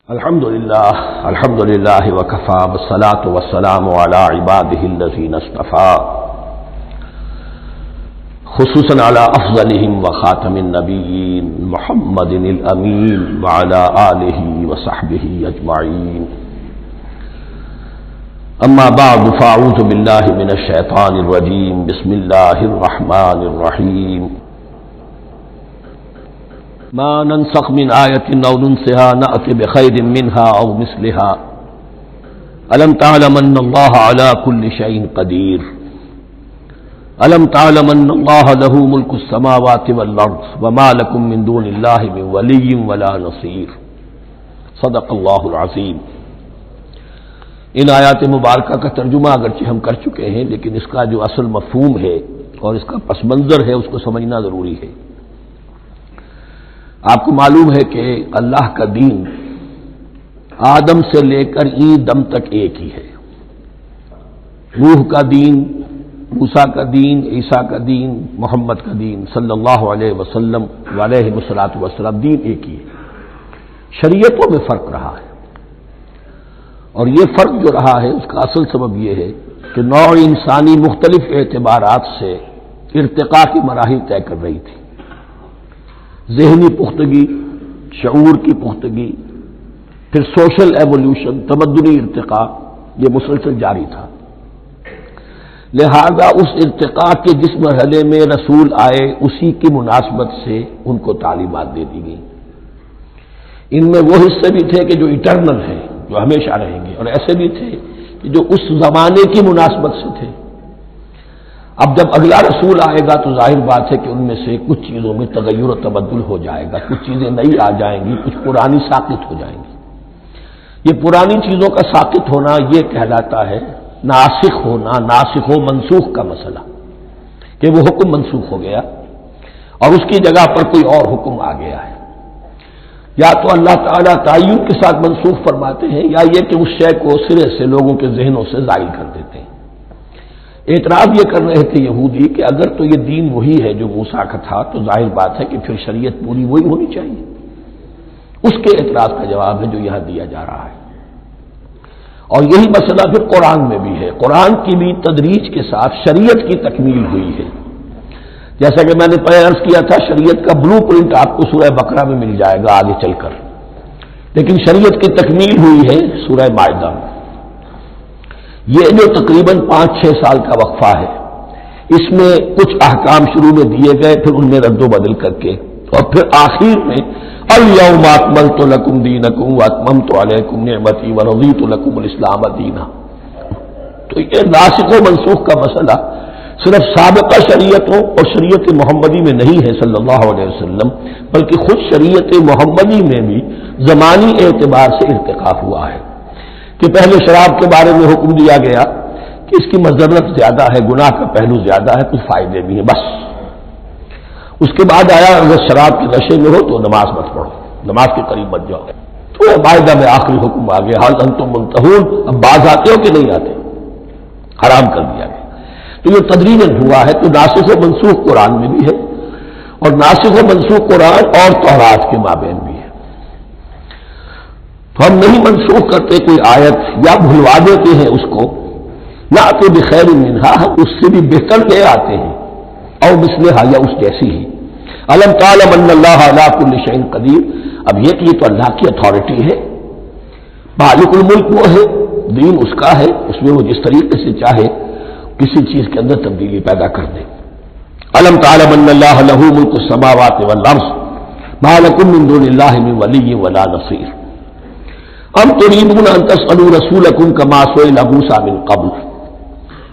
الحمدللہ وکفى والصلاة والسلام علی عباده الذین اصطفى خصوصا علی افضلهم وخاتم النبیین محمد الامین وعلی آلہ وصحبہ اجمعین اما بعد فاعوذ باللہ من الشیطان الرجیم بسم اللہ الرحمن الرحیم ما ننسخ من آیت او ننسها نأت بخیر منها او مثلها الم تعلم ان اللہ علی کل شیء قدیر الم تعلم ان اللہ له ملک السماوات والارض وما لکم من دون اللہ من ولی ولا نصیر صدق اللہ العظیم۔ ان آیات مبارکہ کا ترجمہ اگرچہ ہم کر چکے ہیں، لیکن اس کا جو اصل مفہوم ہے اور اس کا پس منظر ہے اس کو سمجھنا ضروری ہے۔ آپ کو معلوم ہے کہ اللہ کا دین آدم سے لے کر دم تک ایک ہی ہے۔ نوح کا دین، موسیٰ کا دین، عیسیٰ کا دین، محمد کا دین صلی اللہ علیہ وسلم علیہ الصلوۃ والسلام، دین ایک ہی ہے۔ شریعتوں میں فرق رہا ہے، اور یہ فرق جو رہا ہے اس کا اصل سبب یہ ہے کہ نوع انسانی مختلف اعتبارات سے ارتقاء کی مراحل طے کر رہی تھی۔ ذہنی پختگی، شعور کی پختگی، پھر سوشل ایولیوشن، تمدنی ارتقاء، یہ مسلسل جاری تھا۔ لہذا اس ارتقاء کے جس مرحلے میں رسول آئے اسی کی مناسبت سے ان کو تعلیمات دے دی گئی۔ ان میں وہ حصے بھی تھے کہ جو ایٹرنل ہیں، جو ہمیشہ رہیں گے، اور ایسے بھی تھے کہ جو اس زمانے کی مناسبت سے تھے۔ اب جب اگلا رسول آئے گا تو ظاہر بات ہے کہ ان میں سے کچھ چیزوں میں تغیر و تبدل ہو جائے گا، کچھ چیزیں نئی آ جائیں گی، کچھ پرانی ساقط ہو جائیں گی۔ یہ پرانی چیزوں کا ساقط ہونا یہ کہلاتا ہے ناسخ ہونا، ناسخ و منسوخ کا مسئلہ، کہ وہ حکم منسوخ ہو گیا اور اس کی جگہ پر کوئی اور حکم آ گیا ہے۔ یا تو اللہ تعالیٰ تعین کے ساتھ منسوخ فرماتے ہیں، یا یہ کہ اس شے کو سرے سے لوگوں کے ذہنوں سے زائل کر دیتے ہیں۔ اعتراض یہ کر رہے تھے یہودی کہ اگر تو یہ دین وہی ہے جو موسیٰ کا تھا تو ظاہر بات ہے کہ پھر شریعت پوری وہی ہونی چاہیے۔ اس کے اعتراض کا جواب ہے جو یہاں دیا جا رہا ہے، اور یہی مسئلہ پھر قرآن میں بھی ہے۔ قرآن کی بھی تدریج کے ساتھ شریعت کی تکمیل ہوئی ہے۔ جیسا کہ میں نے پہلے عرض کیا تھا، شریعت کا بلو پرنٹ آپ کو سورہ بقرہ میں مل جائے گا آگے چل کر، لیکن شریعت کی تکمیل ہوئی ہے سورہ مائدہ میں۔ یہ جو تقریباً 5-6 سال کا وقفہ ہے، اس میں کچھ احکام شروع میں دیے گئے، پھر ان میں رد و بدل کر کے، اور پھر آخر میں الیوم اکملت لکم دینکم واتممت علیکم نعمتی ورضیت لکم الاسلام دینا۔ تو یہ ناسخ و منسوخ کا مسئلہ صرف سابقہ شریعتوں اور شریعت محمدی میں نہیں ہے صلی اللہ علیہ وسلم، بلکہ خود شریعت محمدی میں بھی زمانی اعتبار سے ارتقا ہوا ہے کہ پہلے شراب کے بارے میں حکم دیا گیا کہ اس کی مضرت زیادہ ہے، گناہ کا پہلو زیادہ ہے، کچھ فائدے بھی ہیں بس۔ اس کے بعد آیا اگر شراب کے نشے میں ہو تو نماز مت پڑھو، نماز کے قریب مت جاؤ۔ تو مائدہ میں آخری حکم آ گیا، حال انتم منتہون، اب باز آتے ہو کہ نہیں آتے، حرام کر دیا گیا۔ تو یہ تدریجاً ہوا ہے۔ تو ناسخ و منسوخ قرآن میں بھی ہے، اور ناسخ و منسوخ قرآن اور تورات کے مابین بھی ہے۔ تو ہم نہیں منسوخ کرتے کوئی آیت یا بھلوا دیتے ہیں اس کو، نہ آتے بخیر منہا، ہم اس سے بھی بہتر لے آتے ہیں، اور مثلہا یا اس جیسی ہی۔ الم تعلم ان اللہ علی کل شیء قدیر، اب یہ کہ یہ تو اللہ کی اتھارٹی ہے، مالک الملک وہ ہے، دین اس کا ہے، اس میں وہ جس طریقے سے چاہے کسی چیز کے اندر تبدیلی پیدا کر دے۔ الم تعلم ان اللہ لہ ملک السماوات والارض ما لکم من دون اللہ من ولی ولا نصیر ام تريدون ان تسألوا رسولكم كما سئل موسى من قبل،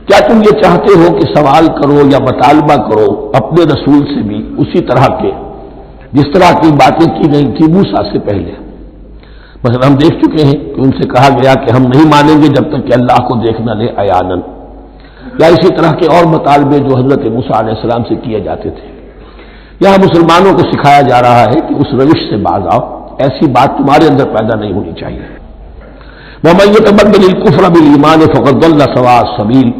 کیا تم یہ چاہتے ہو کہ سوال کرو یا مطالبہ کرو اپنے رسول سے بھی اسی طرح کے جس طرح کی باتیں کی گئی تھی موسیٰ سے پہلے؟ مثلا ہم دیکھ چکے ہیں کہ ان سے کہا گیا کہ ہم نہیں مانیں گے جب تک کہ اللہ کو دیکھ نہ لے عیاناً، یا اسی طرح کے اور مطالبے جو حضرت موسیٰ علیہ السلام سے کیے جاتے تھے۔ یہاں مسلمانوں کو سکھایا جا رہا ہے کہ اس روش سے باز آؤ، ایسی بات تمہارے اندر پیدا نہیں ہونی چاہیے۔ وَمَن يَتَبَدَّلِ الْكُفْرَ بِالْإِيمَانِ فَقَدْ ضَلَّ سَوَاءَ السَّبِيلِ،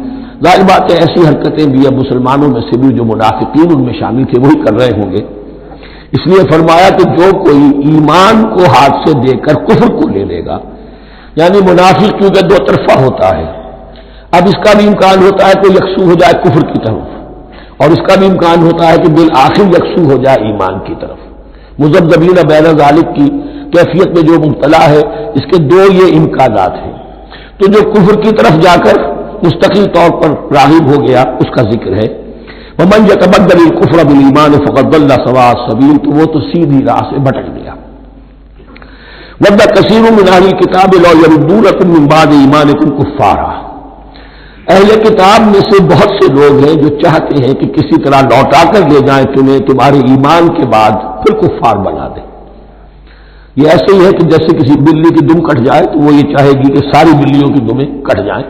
ظاہر بات ہے ایسی حرکتیں بھی اب مسلمانوں میں سے بھی جو منافقین ان میں شامل تھے وہی کر رہے ہوں گے اس لیے فرمایا کہ جو کوئی ایمان کو ہاتھ سے دے کر کفر کو لے لے گا، یعنی منافق کیونکہ دو طرفہ ہوتا ہے، اب اس کا بھی امکان ہوتا ہے کہ یکسو ہو جائے کفر کی طرف، اور اس کا بھی امکان ہوتا ہے کہ بالآخر یکسو ہو جائے ایمان کی طرف۔ مذبذبین بین ذالک کی کیفیت میں جو مبتلا ہے، اس کے دو یہ امکانات ہیں۔ تو جو کفر کی طرف جا کر مستقل طور پر راغب ہو گیا اس کا ذکر ہے، ومن یتبدل الکفر بالایمان فقد ضل سواء السبیل، تو وہ تو سیدھی راہ سے بھٹک گیا۔ ود کثیر من اہل الکتاب لو یردونکم من بعد ایمانکم کفارا، اہل کتاب میں سے بہت سے لوگ ہیں جو چاہتے ہیں کہ کسی طرح لوٹا کر لے جائیں تمہیں تمہارے ایمان کے بعد پھر کفار بنا دیں۔ یہ ایسے ہی ہے کہ جیسے کسی بلی کی دم کٹ جائے تو وہ یہ چاہے گی کہ ساری بلیوں کی دمیں کٹ جائیں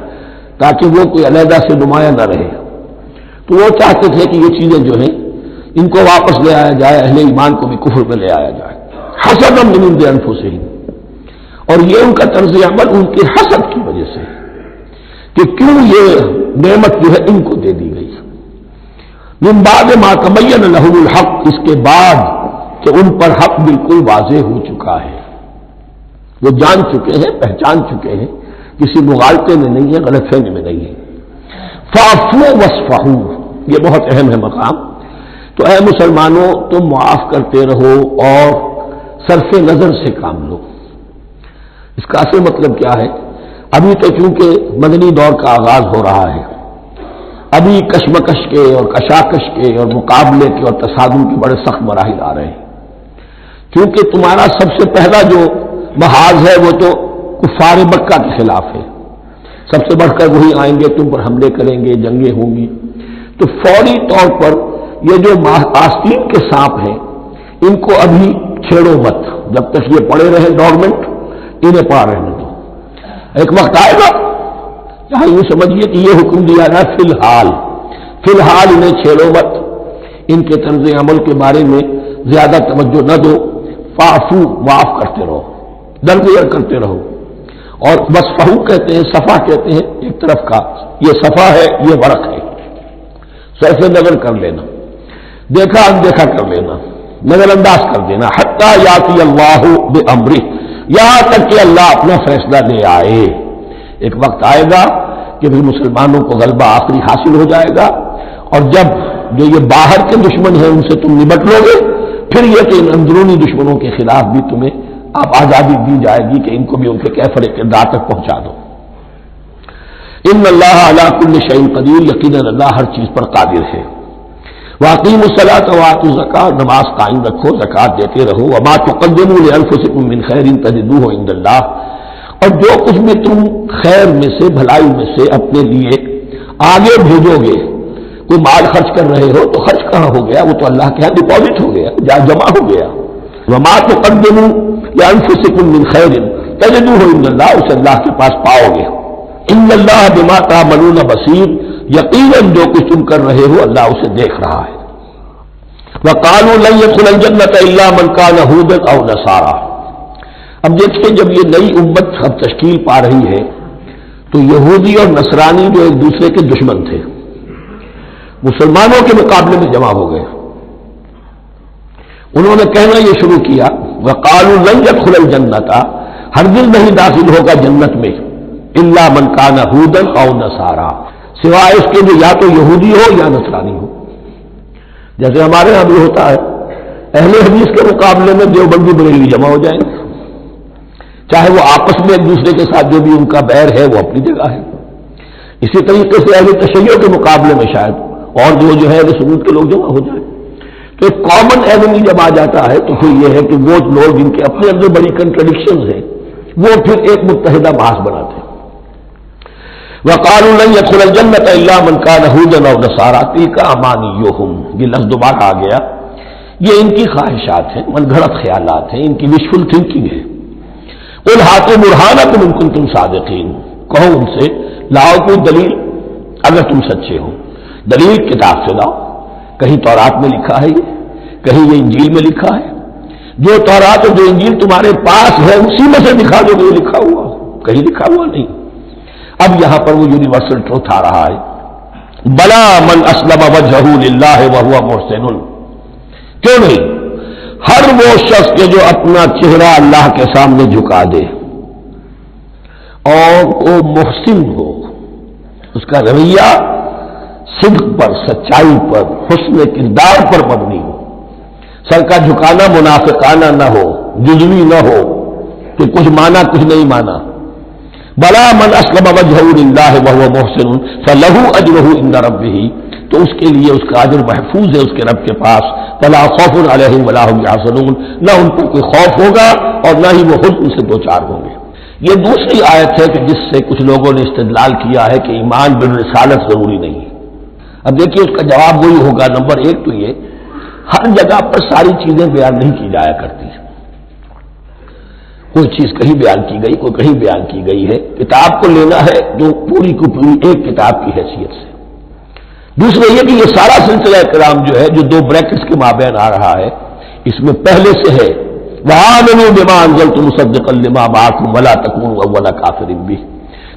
تاکہ وہ کوئی علیحدہ سے نمایاں نہ رہے۔ تو وہ چاہتے تھے کہ یہ چیزیں جو ہیں ان کو واپس لے آیا جائے، اہل ایمان کو بھی کفر میں لے آیا جائے، حسدا من عند انفسہم، اور یہ ان کا طرز عمل ان کے حسد کی وجہ سے کہ کیوں یہ نعمت جو ہے ان کو دے دی گئی۔ من بعد ما تبین لهم الحق، اس کے بعد کہ ان پر حق بالکل واضح ہو چکا ہے، وہ جان چکے ہیں، پہچان چکے ہیں، کسی مغالطے میں نہیں ہے، غلط فہمی میں نہیں ہے۔ فاعفوا واصفحوا، یہ بہت اہم ہے مقام۔ تو اے مسلمانوں تم معاف کرتے رہو اور صرف نظر سے کام لو۔ اس کا اصل مطلب کیا ہے؟ ابھی تو چونکہ مدنی دور کا آغاز ہو رہا ہے، ابھی کشمکش کے اور کشاکش کے اور مقابلے کے اور تصادم کے بڑے سخت مراحل آ رہے ہیں، کیونکہ تمہارا سب سے پہلا جو محاذ ہے وہ تو کفار مکہ کے خلاف ہے، سب سے بڑھ کر وہی آئیں گے، تم پر حملے کریں گے، جنگیں ہوں گی۔ تو فوری طور پر یہ جو آستین کے سانپ ہیں ان کو ابھی چھیڑو مت، جب تک یہ پڑے رہے ڈورمنٹ، انہیں پڑا رہنے دو۔ ایک وقت آئے گا، یہاں یوں سمجھیے کہ یہ حکم دیا ہے فی الحال انہیں چھیڑو مت، ان کے طرز عمل کے بارے میں زیادہ توجہ نہ دو، فاعفو، معاف کرتے رہو، درگزر کرتے رہو۔ اور وصفحو کہتے ہیں، صفا کہتے ہیں ایک طرف کا، یہ صفا ہے، یہ ورق ہے، صرف نظر کر لینا، دیکھا اندیکھا کر لینا، نظر انداز کر دینا، حتی یاتی اللہ بامرہ، یہاں تک کہ اللہ اپنا فیصلہ لے آئے۔ ایک وقت آئے گا کہ پھر مسلمانوں کو غلبہ آخری حاصل ہو جائے گا، اور جب جو یہ باہر کے دشمن ہیں ان سے تم نمٹ لو گے، پھر یہ کہ ان اندرونی دشمنوں کے خلاف بھی تمہیں اب آزادی دی جائے گی کہ ان کو بھی ان کے کیفر کردار تک پہنچا دو۔ ان اللہ علی کل شیء قدیر، یقیناً اللہ ہر چیز پر قادر ہے۔ واقیموا الصلاۃ وآتوا الزکاۃ، نماز قائم رکھو، زکوٰۃ دیتے رہو۔ وما تقدموا لانفسکم من خیر تجدوہ عند اللہ، اور جو کچھ بھی تم خیر میں سے، بھلائی میں سے اپنے لیے آگے بھیجو گے، کوئی مال خرچ کر رہے ہو تو خرچ کہاں ہو گیا؟ وہ تو اللہ کے ہاں ڈپازٹ ہو گیا، جمع ہو گیا۔ وما تقدموا لانفسکم من خیر تجدوہ عند اللہ، اسے اللہ کے پاس پاؤ گے۔ ان اللہ بما تعملون بصیر، یقیناً جو کچھ تم کر رہے ہو اللہ اسے دیکھ رہا ہے۔ وقالوا لن يدخل الجنة الا من كان هودا او نصارى، اب دیکھیں جب یہ نئی امت اب تشکیل پا رہی ہے تو یہودی اور نصرانی جو ایک دوسرے کے دشمن تھے مسلمانوں کے مقابلے میں جمع ہو گئے، انہوں نے کہنا یہ شروع کیا وقالوا لن يدخل الجنة، ہرگز نہیں داخل ہوگا جنت میں الا من كان هودا او نصارى، سوائے اس کے جو یا تو یہودی ہو یا نصرانی ہو۔ جیسے ہمارے یہاں بھی ہوتا ہے، اہل حدیث کے مقابلے میں دیوبندی بریلوی جمع ہو جائیں گے، چاہے وہ آپس میں ایک دوسرے کے ساتھ جو بھی ان کا بیر ہے وہ اپنی جگہ ہے۔ اسی طریقے سے اہل تشیع کے مقابلے میں شاید اور جو ہے اہل سنت کے لوگ جمع ہو جائیں، تو ایک کامن ایونی جب آ جاتا ہے تو پھر یہ ہے کہ وہ لوگ جن کے اپنے اندر بڑی کنٹرڈکشنز ہیں وہ پھر ایک متحدہ محاذ بناتے ہیں۔ وقالوا لن يدخل الجنة الا من كان هودا او نصارى تلك امانيهم، یہ لفظ دوبارہ آ گیا، یہ ان کی خواہشات ہیں، من گھڑت خیالات ہیں، ان کی وشفل تھنکنگ ہے۔ قل هاتوا برهانكم ان كنتم صادقين، کہو ان سے لاؤ کوئی دلیل اگر تم سچے ہو، دلیل کتاب سے لاؤ، کہیں تورات میں لکھا ہے یہ، کہیں یہ انجیل میں لکھا ہے، جو تورات اور جو انجیل تمہارے پاس ہے اسی میں سے دکھا دو کہ یہ لکھا ہوا، کہیں لکھا ہوا نہیں۔ اب یہاں پر وہ یونیورسل ٹروتھ آ رہا ہے، بلا من اسلم وجهه للہ وهو محسن، کیوں نہیں؟ ہر وہ شخص کے جو اپنا چہرہ اللہ کے سامنے جھکا دے اور وہ محسن ہو، اس کا رویہ صدق پر، سچائی پر، حسن کردار پر مبنی ہو، سر کا جھکانا منافقانہ نہ ہو، جزوی نہ ہو کہ کچھ مانا کچھ نہیں مانا. بلا من اسلم وجهه لله وهو محسن فله اجره عند ربه، تو اس کے لیے اس کا اجر محفوظ ہے اس کے رب کے پاس. فلا خوف علیہم ولا هم يحزنون، نہ ان پر کوئی خوف ہوگا اور نہ ہی وہ حزن سے دوچار ہوں گے. یہ دوسری آیت ہے کہ جس سے کچھ لوگوں نے استدلال کیا ہے کہ ایمان بالرسالت ضروری نہیں ہے. اب دیکھیے اس کا جواب وہی ہوگا. نمبر ایک تو یہ، ہر جگہ پر ساری چیزیں بیان نہیں کی جایا کرتی. کوئی چیز کہیں بیان کی گئی، کوئی کہیں بیان کی گئی ہے. کتاب کو لینا ہے جو پوری کو پوری ایک کتاب کی حیثیت سے. دوسرا یہ کہ یہ سارا سلسلہ کرام جو ہے، جو دو بریکٹس کے مابین آ رہا ہے، اس میں پہلے سے ہے وَآمِنُوا بِمَا أَنزَلْتُ مُصَدِّقًا لِمَا مَعَكُمْ وَلَا تَكُونُوا أَوَّلَ كَافِرٍ بِهِ.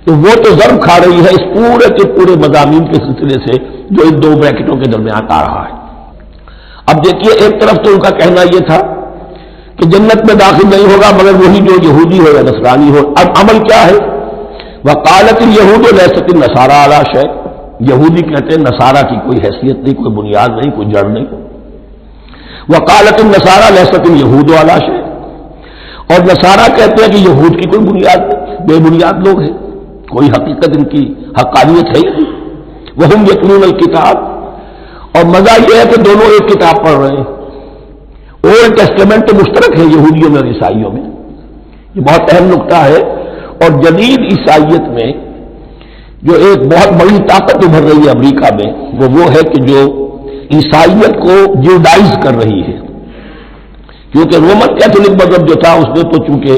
تو وہ تو ضرب کھا رہی ہے اس پورے کے پورے مضامین کے سلسلے سے جو ان دو بریکٹوں کے درمیان آ رہا ہے. اب دیکھیے، ایک طرف تو ان کا کہنا یہ تھا کہ جنت میں داخل نہیں ہوگا مگر وہی جو یہودی ہو یا نصرانی ہو. اب عمل کیا ہے؟ وقالت اليهود ليست النصارى على شيء. یہودی کہتے ہیں نصارہ کی کوئی حیثیت نہیں، کوئی بنیاد نہیں، کوئی جڑ نہیں. وقالت النصارى ليست اليهود على شيء. اور نصارہ کہتے ہیں کہ یہود کی کوئی بنیاد نہیں، بے بنیاد لوگ ہیں، کوئی حقیقت ان کی حقانیت ہے ہی نہیں. وهم يتلون الكتاب. اور مزہ یہ ہے کہ دونوں ایک کتاب پڑھ رہے ہیں. اولڈ ٹیسٹمنٹ تو مشترک ہے یہودیوں میں اور عیسائیوں میں، یہ بہت اہم نقطہ ہے. اور جدید عیسائیت میں جو ایک بہت بڑی طاقت ابھر رہی ہے امریکہ میں، وہ ہے کہ جو عیسائیت کو جیوڈائز کر رہی ہے. کیونکہ رومن کیتھولک مذہب جو تھا اس نے تو چونکہ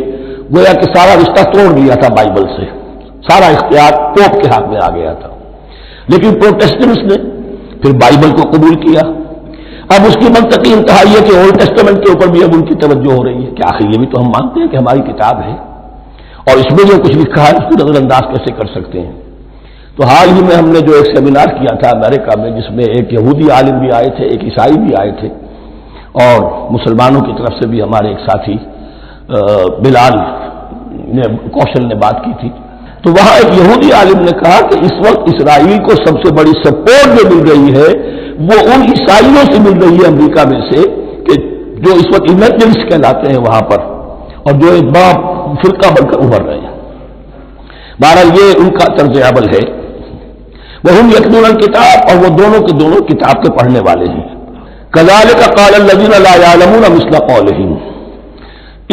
گویا کہ سارا رشتہ توڑ دیا تھا بائبل سے، سارا اختیار پوپ کے ہاتھ میں آ گیا تھا. لیکن پروٹیسٹنٹس نے پھر بائبل کو قبول کیا. اب اس کی منطقی انتہا یہ کہ اولڈ ٹیسٹمنٹ کے اوپر بھی اب ان کی توجہ ہو رہی ہے کہ آخر یہ بھی تو ہم مانتے ہیں کہ ہماری کتاب ہے اور اس میں جو کچھ لکھا ہے اس کو نظر انداز کیسے کر سکتے ہیں. تو حال ہی میں ہم نے جو ایک سیمینار کیا تھا امریکہ میں، جس میں ایک یہودی عالم بھی آئے تھے، ایک عیسائی بھی آئے تھے، اور مسلمانوں کی طرف سے بھی ہمارے ایک ساتھی بلال کوشل نے بات کی تھی. تو وہاں ایک یہودی عالم نے کہا کہ اس وقت اسرائیل کو سب سے بڑی سپورٹ جو مل رہی ہے وہ ان عیسائیوں سے مل رہی ہے امریکہ میں سے، کہ جو اس وقت ایونجلسٹ کہلاتے ہیں وہاں پر، اور جو ایک بڑا فرقہ بن کر ابھر رہے ہیں. بہرحال یہ ان کا طرز عمل ہے. وَهُمْ يَتْلُونَ الْكِتَابَ. اور وہ دونوں کے دونوں کتاب کے پڑھنے والے ہیں. كَذَلِكَ قَالَ الَّذِينَ لَا يَعْلَمُونَ مِثْلَ قَوْلِهِمْ.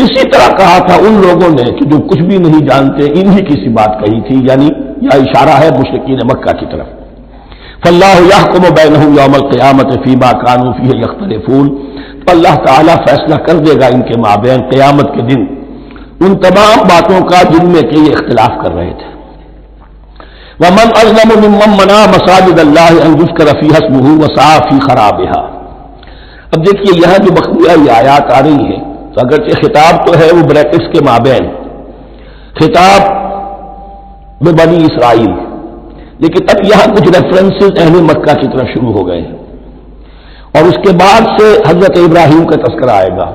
اسی طرح کہا تھا ان لوگوں نے کہ جو کچھ بھی نہیں جانتے انہی کی سی بات کہی تھی، یعنی یہ اشارہ ہے مشرکین مکہ کی طرف. فاللہ یحکم بینہم یوم القیامۃ فیما کانوا فیہ یختلفون. تو اللہ تعالیٰ فیصلہ کر دے گا ان کے مابین قیامت کے دن ان تمام باتوں کا جن میں کہ یہ اختلاف کر رہے تھے. ومن اظلم ممن منع مساجد اللہ ان یذکر فیہا اسمہ وسعی فی خرابہا. اب دیکھیے یہاں جو بقیہ یہ آیات آ رہی ہیں، تو اگرچہ خطاب تو ہے وہ بریکٹس کے مابین، خطاب میں بنی اسرائیل، لیکن اب یہاں کچھ ریفرنسز اہل مکہ کی طرف شروع ہو گئے ہیں، اور اس کے بعد سے حضرت ابراہیم کا تذکرہ آئے گا،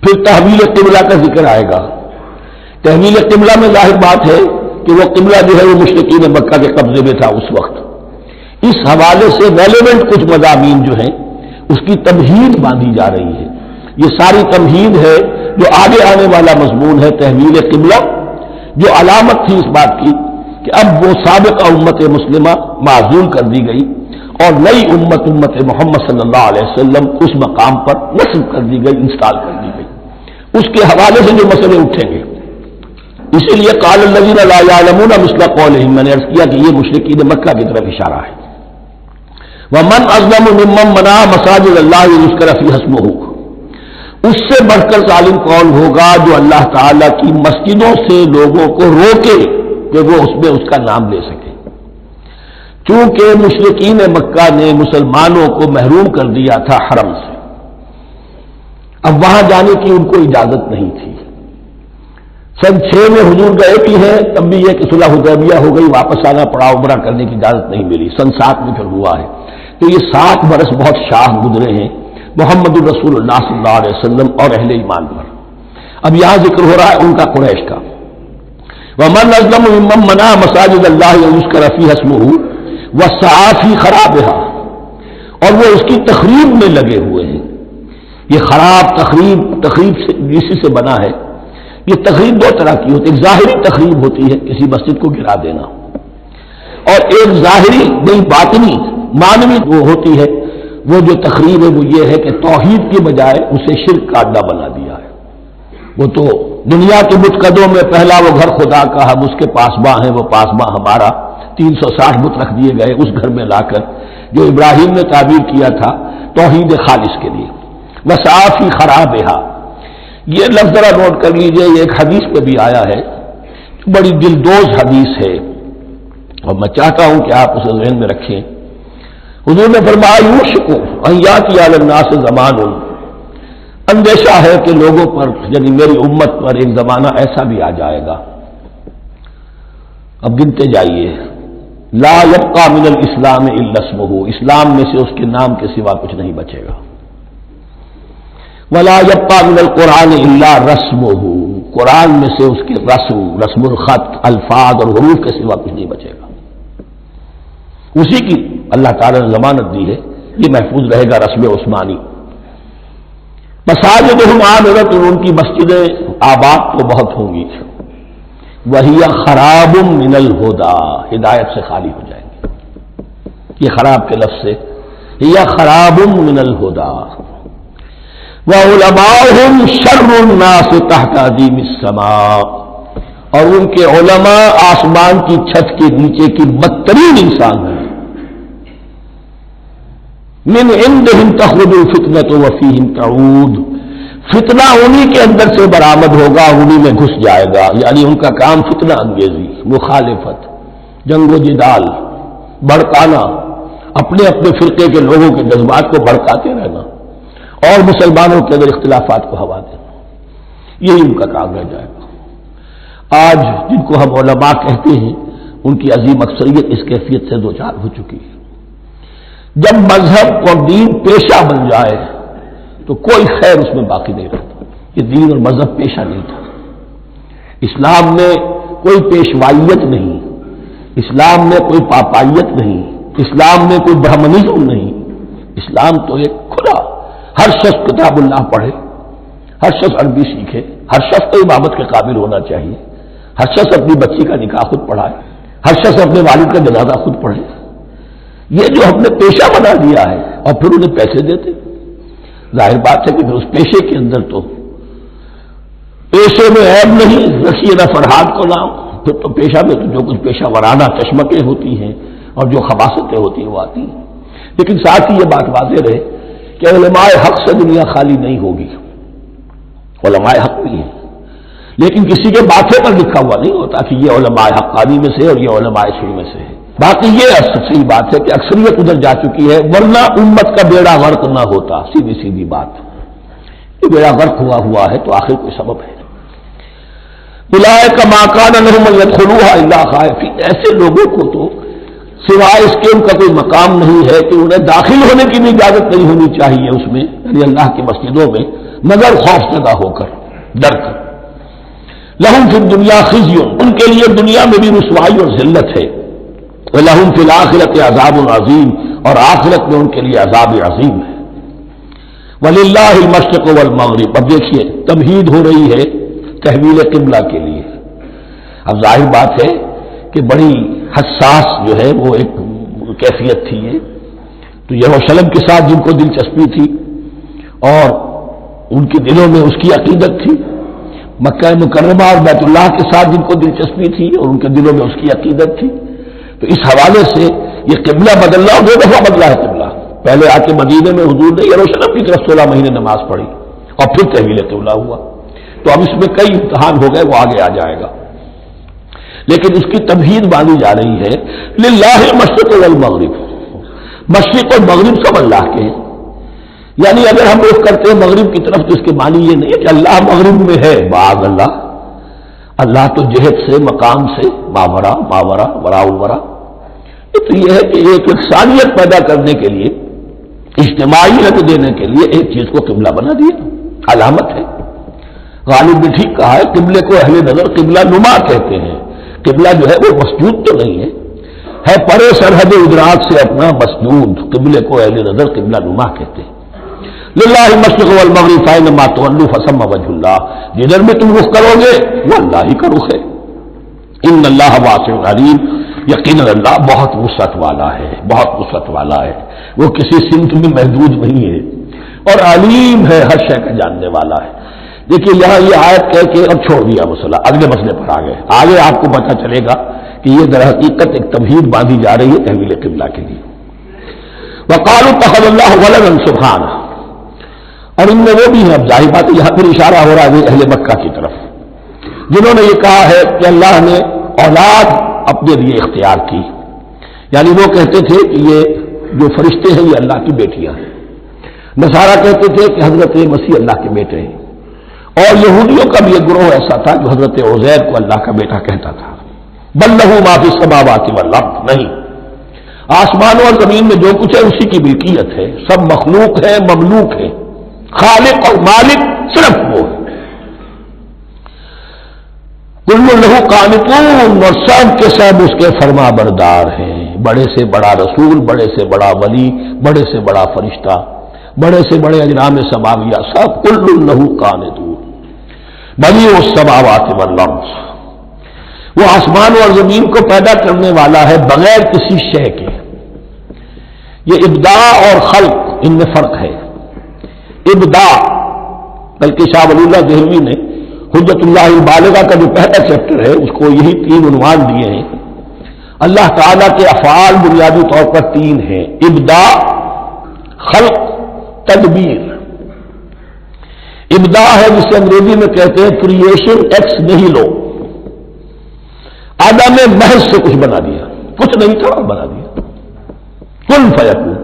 پھر تحویل قبلہ کا ذکر آئے گا. تحویل قبلہ میں ظاہر بات ہے کہ وہ قبلہ جو ہے وہ مشرکین مکہ کے قبضے میں تھا اس وقت. اس حوالے سے ریلیونٹ کچھ مضامین جو ہیں اس کی تمہید باندھی جا رہی ہے. یہ ساری تمہید ہے جو آگے آنے والا مضمون ہے تحویل قبلہ، جو علامت تھی اس بات کی کہ اب وہ سابقہ امت مسلمہ معزول کر دی گئی اور نئی امت محمد صلی اللہ علیہ وسلم اس مقام پر نصب کر دی گئی، انسٹال کر دی گئی. اس کے حوالے سے جو مسئلے اٹھیں گے، اسی لیے قال الذین لا یعلمون مثل قولہم، میں نے عرض کیا کہ یہ مشرکین مکہ کی طرف اشارہ ہے. ومن اظلم ممن منع مساجد اللہ یذکر فیہا اسمہ. اس سے بڑھ کر ظالم کون ہوگا جو اللہ تعالیٰ کی مسجدوں سے لوگوں کو روکے کہ وہ اس میں اس کا نام لے سکے. چونکہ مشرکین مکہ نے مسلمانوں کو محروم کر دیا تھا حرم سے، اب وہاں جانے کی ان کو اجازت نہیں تھی. سن 6 میں حضور گئے بھی ہیں، تب بھی یہ کہ صلح حدیبیہ ہو گئی، واپس آنا پڑا، عمرہ کرنے کی اجازت نہیں ملی. سن 7 میں پھر ہوا ہے. تو یہ 7 برس بہت شاہ گزرے ہیں. محمد الرسول اللہ صلی اللہ علیہ وسلم اور اہل ایمان پر۔ اب یہاں ذکر ہو رہا ہے ان کا، قریش کا۔ وَمَنْ أَظْلَمُ مِمَّنْ مَنَعَ مَسَاجِدَ اللَّهِ أَن يُذْكَرَ فِيهَا اسْمُهُ وَسَعَىٰ فِي خَرَابِهَا، اور وہ اس کی تخریب میں لگے ہوئے ہیں۔ یہ خراب تخریب سے اسی سے بنا ہے۔ یہ تخریب دو طرح کی ہوتی ہے، ایک ظاہری تخریب ہوتی ہے کسی مسجد کو گرا دینا، اور ایک ظاہری نہیں باطنی معنوی وہ ہوتی ہے۔ وہ جو تخریب ہے وہ یہ ہے کہ توحید کی بجائے اسے شرک کا اڈا بنا دیا ہے۔ وہ تو دنیا کے بت قدوں میں پہلا وہ گھر خدا کا، ہم اس کے پاسباں ہیں، وہ پاسباں ہمارا، 360 بت رکھ دیے گئے اس گھر میں لا کر، جو ابراہیم نے تعبیر کیا تھا توحید خالص کے لیے۔ وَسَعَىٰ فِي خَرَابِهَا، یہ لفظ ذرا نوٹ کر لیجئے، یہ ایک حدیث میں بھی آیا ہے، بڑی دلدوز حدیث ہے، اور میں چاہتا ہوں کہ آپ اسے ذہن میں رکھیں۔ حضور نے فرمایا یوشک ان یاتی علی الناس زمان، اندیشہ ہے کہ لوگوں پر یعنی میری امت پر ایک زمانہ ایسا بھی آ جائے گا، اب گنتے جائیے، لا یبقى من الاسلام الا اسمہ، اسلام میں سے اس کے نام کے سوا کچھ نہیں بچے گا، ولا یبقى من القرآن الا رسمہ، قرآن میں سے اس کے رسم الخط، الفاظ اور حروف کے سوا کچھ نہیں بچے گا، اسی کی اللہ تعالی نے ضمانت دی ہے، یہ محفوظ رہے گا رسم عثمانی۔ مساجدہم عامرۃ، ان کی مسجدیں آباد تو بہت ہوں گی، وہی خراب من الہدی، ہدایت سے خالی ہو جائیں گی، یہ خراب کے لفظ سے، ہی خراب من الہدی، وعلماؤہم شر الناس تحت عظیم السماء، اور ان کے علماء آسمان کی چھت کے نیچے کی بدترین انسان ہیں، من عندہم تخرج الفتنۃ وفیہم تعود، فتنہ انہی کے اندر سے برآمد ہوگا، انہی میں گھس جائے گا، یعنی ان کا کام فتنہ انگیزی، مخالفت، جنگ و جدال، بھڑکانا، اپنے اپنے فرقے کے لوگوں کے جذبات کو بھڑکاتے رہنا اور مسلمانوں کے اندر اختلافات کو ہوا دینا، یہی ان کا کام رہ جائے گا۔ آج جن کو ہم علماء کہتے ہیں ان کی عظیم اکثریت اس کیفیت سے دوچار ہو چکی ہے۔ جب مذہب اور دین پیشہ بن جائے تو کوئی خیر اس میں باقی نہیں رہتا۔ یہ دین اور مذہب پیشہ نہیں تھا، اسلام میں کوئی پیشوائیت نہیں، اسلام میں کوئی پاپائیت نہیں، اسلام میں کوئی برہمنزم نہیں، اسلام تو ایک کھلا، ہر شخص کتاب اللہ پڑھے، ہر شخص عربی سیکھے، ہر شخص کو عبادت کے قابل ہونا چاہیے، ہر شخص اپنی بچی کا نکاح خود پڑھائے، ہر شخص اپنے والد کا جنازہ خود پڑھے۔ یہ جو ہم نے پیشہ بنا دیا ہے اور پھر انہیں پیسے دیتے، ظاہر بات ہے کہ پھر اس پیشے کے اندر تو پیشے میں عیب نہیں، رکھیے نہ فرحاد کو نام، پھر تو پیشہ میں تو جو کچھ پیشہ ورانہ چشمکیں ہوتی ہیں اور جو خباثتیں ہوتی ہیں وہ آتی ہیں۔ لیکن ساتھ ہی یہ بات واضح رہے کہ علماء حق سے دنیا خالی نہیں ہوگی، علماء حق بھی ہیں، لیکن کسی کے ماتھے پر لکھا ہوا نہیں ہوتا کہ یہ علماء حقانی میں سے اور یہ علماء سوئی میں سے ہے۔ باقی یہ صحیح بات ہے کہ اکثریت ادھر جا چکی ہے، ورنہ امت کا بیڑا غرق نہ ہوتا، سیدھی بات، یہ بیڑا غرق ہوا ہے تو آخر کوئی سبب ہے۔ اولئک ما کان لہم ان یدخلوها الا خائفین، ایسے لوگوں کو تو سوائے اس کے ان کا کوئی مقام نہیں ہے کہ انہیں داخل ہونے کی بھی اجازت نہیں ہونی چاہیے اس میں، یعنی اللہ کی مسجدوں میں، مگر خوف زدہ ہو کر، ڈر کر۔ لہم فی الدنیا خزی، ان کے لیے دنیا میں بھی رسوائی اور ذلت ہے، وَلَهُمْ فِي الْآخِرَةِ عَذَابٌ عَظِيمٌ، اور آخرت میں ان کے لیے عذاب عظیم ہے۔ وَلِلَّهِ الْمَشْرِقُ وَالْمَغْرِبُ، اب دیکھیے تمہید ہو رہی ہے تحویل قبلہ کے لیے۔ اب ظاہر بات ہے کہ بڑی حساس جو ہے وہ ایک کیفیت تھی یہ، تو یروشلم کے ساتھ جن کو دلچسپی تھی اور ان کے دلوں میں اس کی عقیدت تھی، مکہ مکرمہ اور بیت اللہ کے ساتھ جن کو دلچسپی تھی اور ان کے دلوں میں اس کی عقیدت تھی، تو اس حوالے سے یہ قبلہ بدلنا، 2 دفعہ بدلا ہے قبلہ۔ پہلے آ کے مدینے میں حضور نے یروشلم کی طرف 16 مہینے نماز پڑھی اور پھر تحویل قبلہ ہوا، تو اب اس میں کئی امتحان ہو گئے، وہ آگے آ جائے گا، لیکن اس کی تمہید باندھی جا رہی ہے۔ للہ المشرق والمغرب، مشرق اور مغرب سب اللہ کے ہیں، یعنی اگر ہم رخ کرتے ہیں مغرب کی طرف تو اس کے معنی یہ نہیں ہے کہ اللہ مغرب میں ہے، معاذ اللہ، اللہ تو جہت سے، مقام سے، ماورا وراء الورا، تو یہ ہے کہ ایک یکسانیت پیدا کرنے کے لیے اجتماعی رد دینے کے لیے ایک چیز کو قبلہ بنا دیا، علامت ہے۔ غالب نے ٹھیک کہا ہے، قبلے کو اہل نظر قبلہ نما کہتے ہیں۔ قبلہ جو ہے وہ مسجود تو نہیں ہے پرے سرحد ادراک سے اپنا مسجود، قبلے کو اہل نظر قبلہ نما کہتے ہیں۔ للہ المشرق والمغرب فإنما تولوا فثم وجہ اللہ، جدھر بھی تم رخ کرو گے وہ اللہ ہی کا رخ ہے۔ ان اللہ واسع علیم، یقیناً اللہ بہت وسعت والا ہے، بہت وسعت والا ہے، وہ کسی سمت میں محدود نہیں ہے، اور علیم ہے، ہر شے کا جاننے والا ہے۔ دیکھیے یہاں یہ آیت کہہ کے اب چھوڑ دیا مسئلہ، اگلے مسئلے پر آ گئے۔ آگے آپ کو پتہ چلے گا کہ یہ در حقیقت ایک تمہید باندھی جا رہی ہے تحویل قبلہ کے لیے۔ وقالوا اتخذ اللہ ولدا سبحانہ، اور ان میں وہ بھی ہیں، اب ظاہر بات ہے یہاں پھر اشارہ ہو رہا ہے اہل مکہ کی طرف، جنہوں نے یہ کہا ہے کہ اللہ نے اولاد اپنے لیے اختیار کی، یعنی وہ کہتے تھے کہ یہ جو فرشتے ہیں یہ اللہ کی بیٹیاں ہیں، نصارہ کہتے تھے کہ حضرت مسیح اللہ کے بیٹے ہیں، اور یہودیوں کا بھی ایک گروہ ایسا تھا جو حضرت عزیر کو اللہ کا بیٹا کہتا تھا۔ بل لہ ما فی السماوات والارض، نہیں، آسمانوں اور زمین میں جو کچھ ہے اسی کی ملکیت ہے، سب مخلوق ہے، مملوک ہے، خالق اور مالک صرف وہ ہے۔ کل لہ قانتون، اور سب کے سب اس کے فرما بردار ہیں، بڑے سے بڑا رسول، بڑے سے بڑا ولی، بڑے سے بڑا فرشتہ، بڑے سے بڑے اجرام سماویہ، سب کل لہ قانتون بدیع السماوات والارض، وہ آسمان اور زمین کو پیدا کرنے والا ہے بغیر کسی شے کے۔ یہ ابداع اور خلق، ان میں فرق ہے۔ ابداع، بلکہ شاہ ولی اللہ دہلوی نے حجت اللہ البالغہ کا جو پہلا چیپٹر ہے اس کو یہی 3 عنوان دیے ہیں۔ اللہ تعالیٰ کے افعال بنیادی طور پر 3 ہیں، ابداع، خلق، تدبیر۔ ابداع ہے جسے انگریزی میں کہتے ہیں کریشن ایکس نہیلو، آدم نے محض سے کچھ بنا دیا، کچھ نہیں تھا اور بنا دیا، کن فیکون،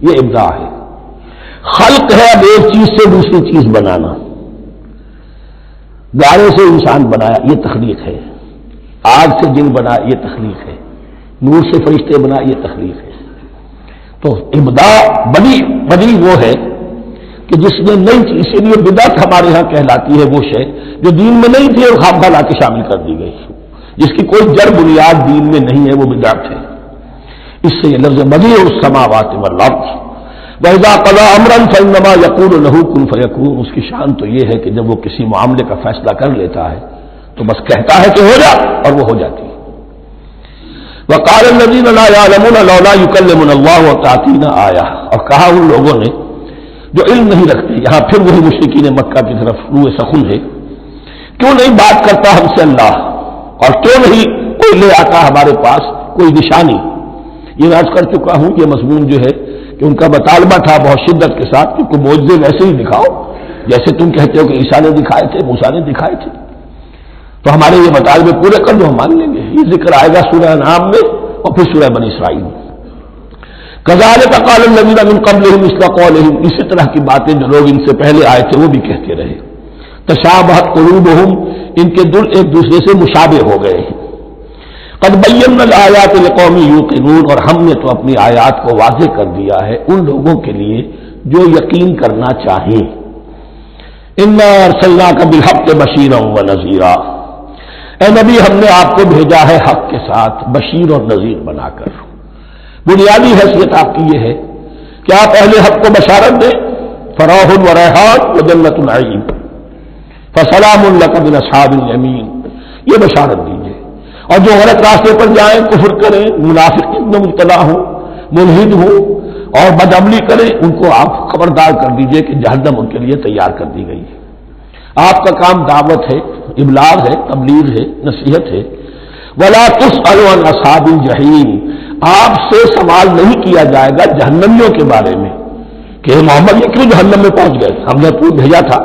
یہ ابداع ہے۔ خلق ہے اب ایک چیز سے دوسری چیز بنانا، گارے سے انسان بنایا، یہ تخلیق ہے، آگ سے جن بنا، یہ تخلیق ہے، نور سے فرشتے بنا، یہ تخلیق ہے۔ تو ابداع بدیع وہ ہے کہ جس میں نئی چیز، اسی لیے بدعت ہمارے ہاں کہلاتی ہے وہ شے جو دین میں نہیں تھی اور خام خواہ لا کے شامل کر دی گئی، جس کی کوئی جڑ بنیاد دین میں نہیں ہے، وہ بدعت ہے۔ اس سے یہ لفظ بدیع السماوات والارض، وَإِذَا قَضَىٰ أَمْرًا فَإِنَّمَا يَقُولُ لَهُ كُن فَيَكُونُ، اس کی شان تو یہ ہے کہ جب وہ کسی معاملے کا فیصلہ کر لیتا ہے تو بس کہتا ہے کہ ہو جا، اور وہ ہو جاتی ہے۔ وَقَالَ الَّذِينَ لَا يَعْلَمُونَ لَوْلَا يُكَلِّمُنَا اللَّهُ وَتَأْتِينَا آیَةٌ، اور کہا ان لوگوں نے جو علم نہیں رکھتے، یہاں پھر وہی مشرکین مکہ کی طرف روئے سخن ہے، کیوں نہیں بات کرتا ہم سے اللہ، اور کیوں نہیں کوئی لے آتا ہمارے پاس کوئی نشانی۔ یہ میں عرض کر چکا ہوں، یہ مضمون جو ہے کہ ان کا مطالبہ تھا بہت شدت کے ساتھ کہ کوئی معجزے ویسے ہی دکھاؤ جیسے تم کہتے ہو کہ عیسیٰ نے دکھائے تھے، موسیٰ نے دکھائے تھے، تو ہمارے یہ مطالبے پورے کر دو، ہم مان لیں گے۔ یہ ذکر آئے گا سورہ انعام میں اور پھر سورہ بنی اسرائیل میں۔ کذالک قال الذین من قبلہم مثل قولہم، اسی طرح کی باتیں جو لوگ ان سے پہلے آئے تھے وہ بھی کہتے رہے۔ تشابہت قلوبہم، ان کے دل ایک دوسرے سے مشابہ ہو گئے ہیں۔ قد بینا الآیات لقوم یوقنون، اور ہم نے تو اپنی آیات کو واضح کر دیا ہے ان لوگوں کے لیے جو یقین کرنا چاہیں۔ انا ارسلناک بالحق بشیرا ونذیرا، اے نبی ہم نے آپ کو بھیجا ہے حق کے ساتھ بشیر اور نذیر بنا کر۔ بنیادی حیثیت آپ کی یہ ہے کہ آپ اہل حق کو بشارت دیں، فراح و ریحان و جنت النعیم، فسلام لک من اصحاب الیمین، یہ بشارت دیجیے۔ اور جو غلط راستے پر جائیں، کفر کریں، منافقین میں مبتلا ہوں، ملحد ہوں اور بدعملی کریں، ان کو آپ خبردار کر دیجئے کہ جہنم ان کے لیے تیار کر دی گئی ہے۔ آپ کا کام دعوت ہے، ابلاغ ہے، تبلیغ ہے، نصیحت ہے۔ ولا تسأل عن اصحاب الجحیم، آپ سے سوال نہیں کیا جائے گا جہنمیوں کے بارے میں کہ محمد یہ کیوں جہنم میں پہنچ گئے، ہم نے تو بھیجا تھا،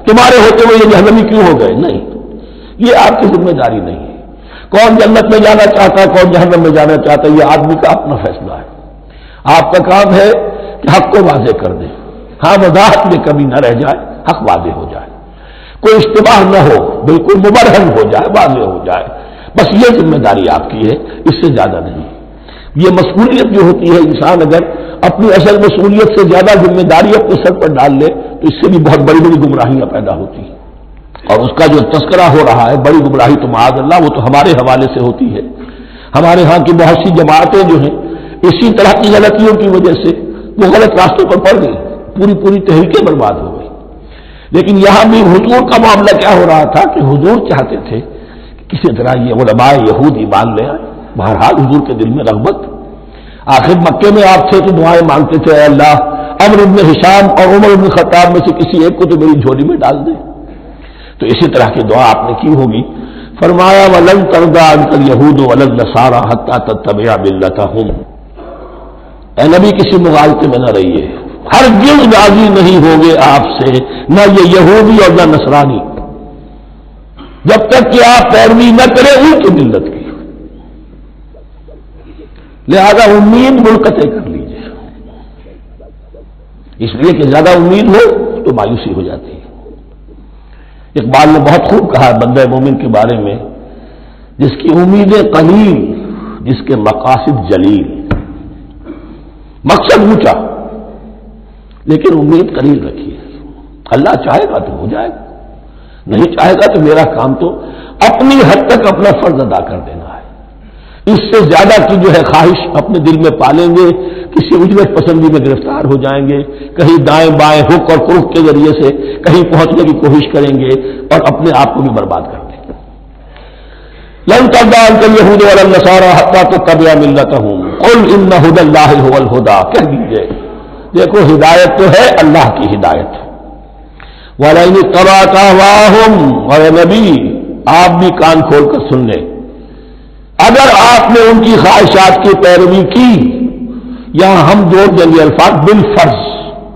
تمہارے ہوتے ہوئے یہ جہنمی کیوں ہو گئے؟ نہیں، یہ آپ کی ذمہ داری نہیں ہے۔ کون جنت میں جانا چاہتا ہے، کون جہنم میں جانا چاہتا ہے، یہ آدمی کا اپنا فیصلہ ہے۔ آپ کا کام ہے کہ حق کو واضح کر دیں، ہاں وضاحت میں کمی نہ رہ جائے، حق واضح ہو جائے، کوئی اشتباہ نہ ہو، بالکل مبرہن ہو جائے، واضح ہو جائے، بس یہ ذمہ داری آپ کی ہے، اس سے زیادہ نہیں۔ یہ مسئولیت جو ہوتی ہے، انسان اگر اپنی اصل مصولیت سے زیادہ ذمہ داری اپنے سر پر ڈال لے تو اس سے بھی بہت بڑی بڑی گمراہیاں پیدا ہوتی ہیں. اور اس کا جو تذکرہ ہو رہا ہے بڑی گمراہی تو معاذ اللہ وہ تو ہمارے حوالے سے ہوتی ہے. ہمارے ہاں کی بہت سی جماعتیں جو ہیں اسی طرح کی غلطیوں کی وجہ سے وہ غلط راستوں پر پڑ گئی, پوری تحریکیں برباد ہو گئی. لیکن یہاں بھی حضور کا معاملہ کیا ہو رہا تھا کہ حضور چاہتے تھے کہ کسی طرح یہ علماء یہود ایمان لے آئے. بہرحال حضور کے دل میں رغبت, آخر مکے میں آپ تھے تو دعائیں مانگتے تھے, اے اللہ عمرو بن ہشام اور عمر بن خطاب میں سے کسی ایک کو تو میری جھولی میں ڈال دے. تو اسی طرح کی دعا آپ نے کی ہوگی. فرمایا وَلَن تَرْضَىٰ عَنكَ الْيَهُودُ وَلَا النَّصَارَىٰ حَتَّىٰ تَتَّبِعَ مِلَّتَهُمْ. اے نبی کسی مغالطے میں نہ رہیے, ہرگز راضی نہیں ہوگے آپ سے نہ یہ یہودی اور نہ نصرانی جب تک کہ آپ پیروی نہ کریں ان کی ملت کی. لہذا امید منقطع کر لیجیے, اس لیے کہ زیادہ امید ہو تو مایوسی ہو جاتی ہے. اقبال نے بہت خوب کہا بندہ مومن کے بارے میں, جس کی امیدیں قلیل جس کے مقاصد جلیل. مقصد اونچا لیکن امید قلیل رکھیے. اللہ چاہے گا تو ہو جائے گا, نہیں چاہے گا تو میرا کام تو اپنی حد تک اپنا فرض ادا کر دینا ہے. اس سے زیادہ کی جو ہے خواہش اپنے دل میں پالیں گے, کسی اجرت پسندی میں گرفتار ہو جائیں گے, کہیں دائیں بائیں ہک اور کرک کے ذریعے سے کہیں پہنچنے کی کوشش کریں گے اور اپنے آپ کو بھی برباد کر دیں گے. لن ترضى عنك اليهود ولا النصارى حتى تتبع ملتهم قل ان هدى الله هو الهدى. کہہ دیجئے دیکھو ہدایت تو ہے اللہ کی ہدایت. وَلَئِنِ اتَّبَعْتَ أَهْوَاءَهُمْ, اور نبی آپ بھی کان کھول کر سن لیں, اگر آپ نے ان کی خواہشات کی پیروی کی, یہاں ہم جوڑ دیں گے الفاظ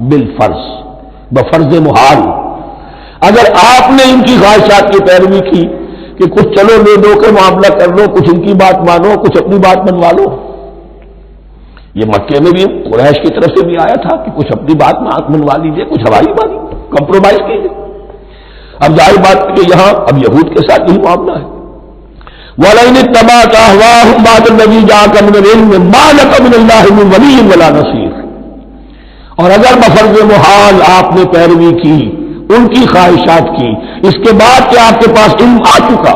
بالفرض بفرض محال. اگر آپ نے ان کی خواہشات کی پیروی کی کہ کچھ چلو لے دو کے معاملہ کر لو, کچھ ان کی بات مانو, کچھ اپنی بات منوا لو. یہ مکے میں بھی قریش کی طرف سے بھی آیا تھا کہ کچھ اپنی بات منوا لیجیے, کچھ ہماری بات کمپرومائز کیجیے. اب ظاہر بات کہ یہاں اب یہود کے ساتھ یہی معاملہ ہے. وَلَئِنِ اتَّبَعْتَ أَهْوَاءَهُمْ بَعْدَ الَّذِي جَاءَكَ مِنَ الْعِلْمِ مَا لَكَ مِنَ اللَّهِ مِنْ وَلِيٍّ وَلَا نَصِيرٍ. اور اگر بفرض محال آپ نے پیروی کی ان کی خواہشات کی, اس کے بعد کہ آپ کے پاس علم آ چکا,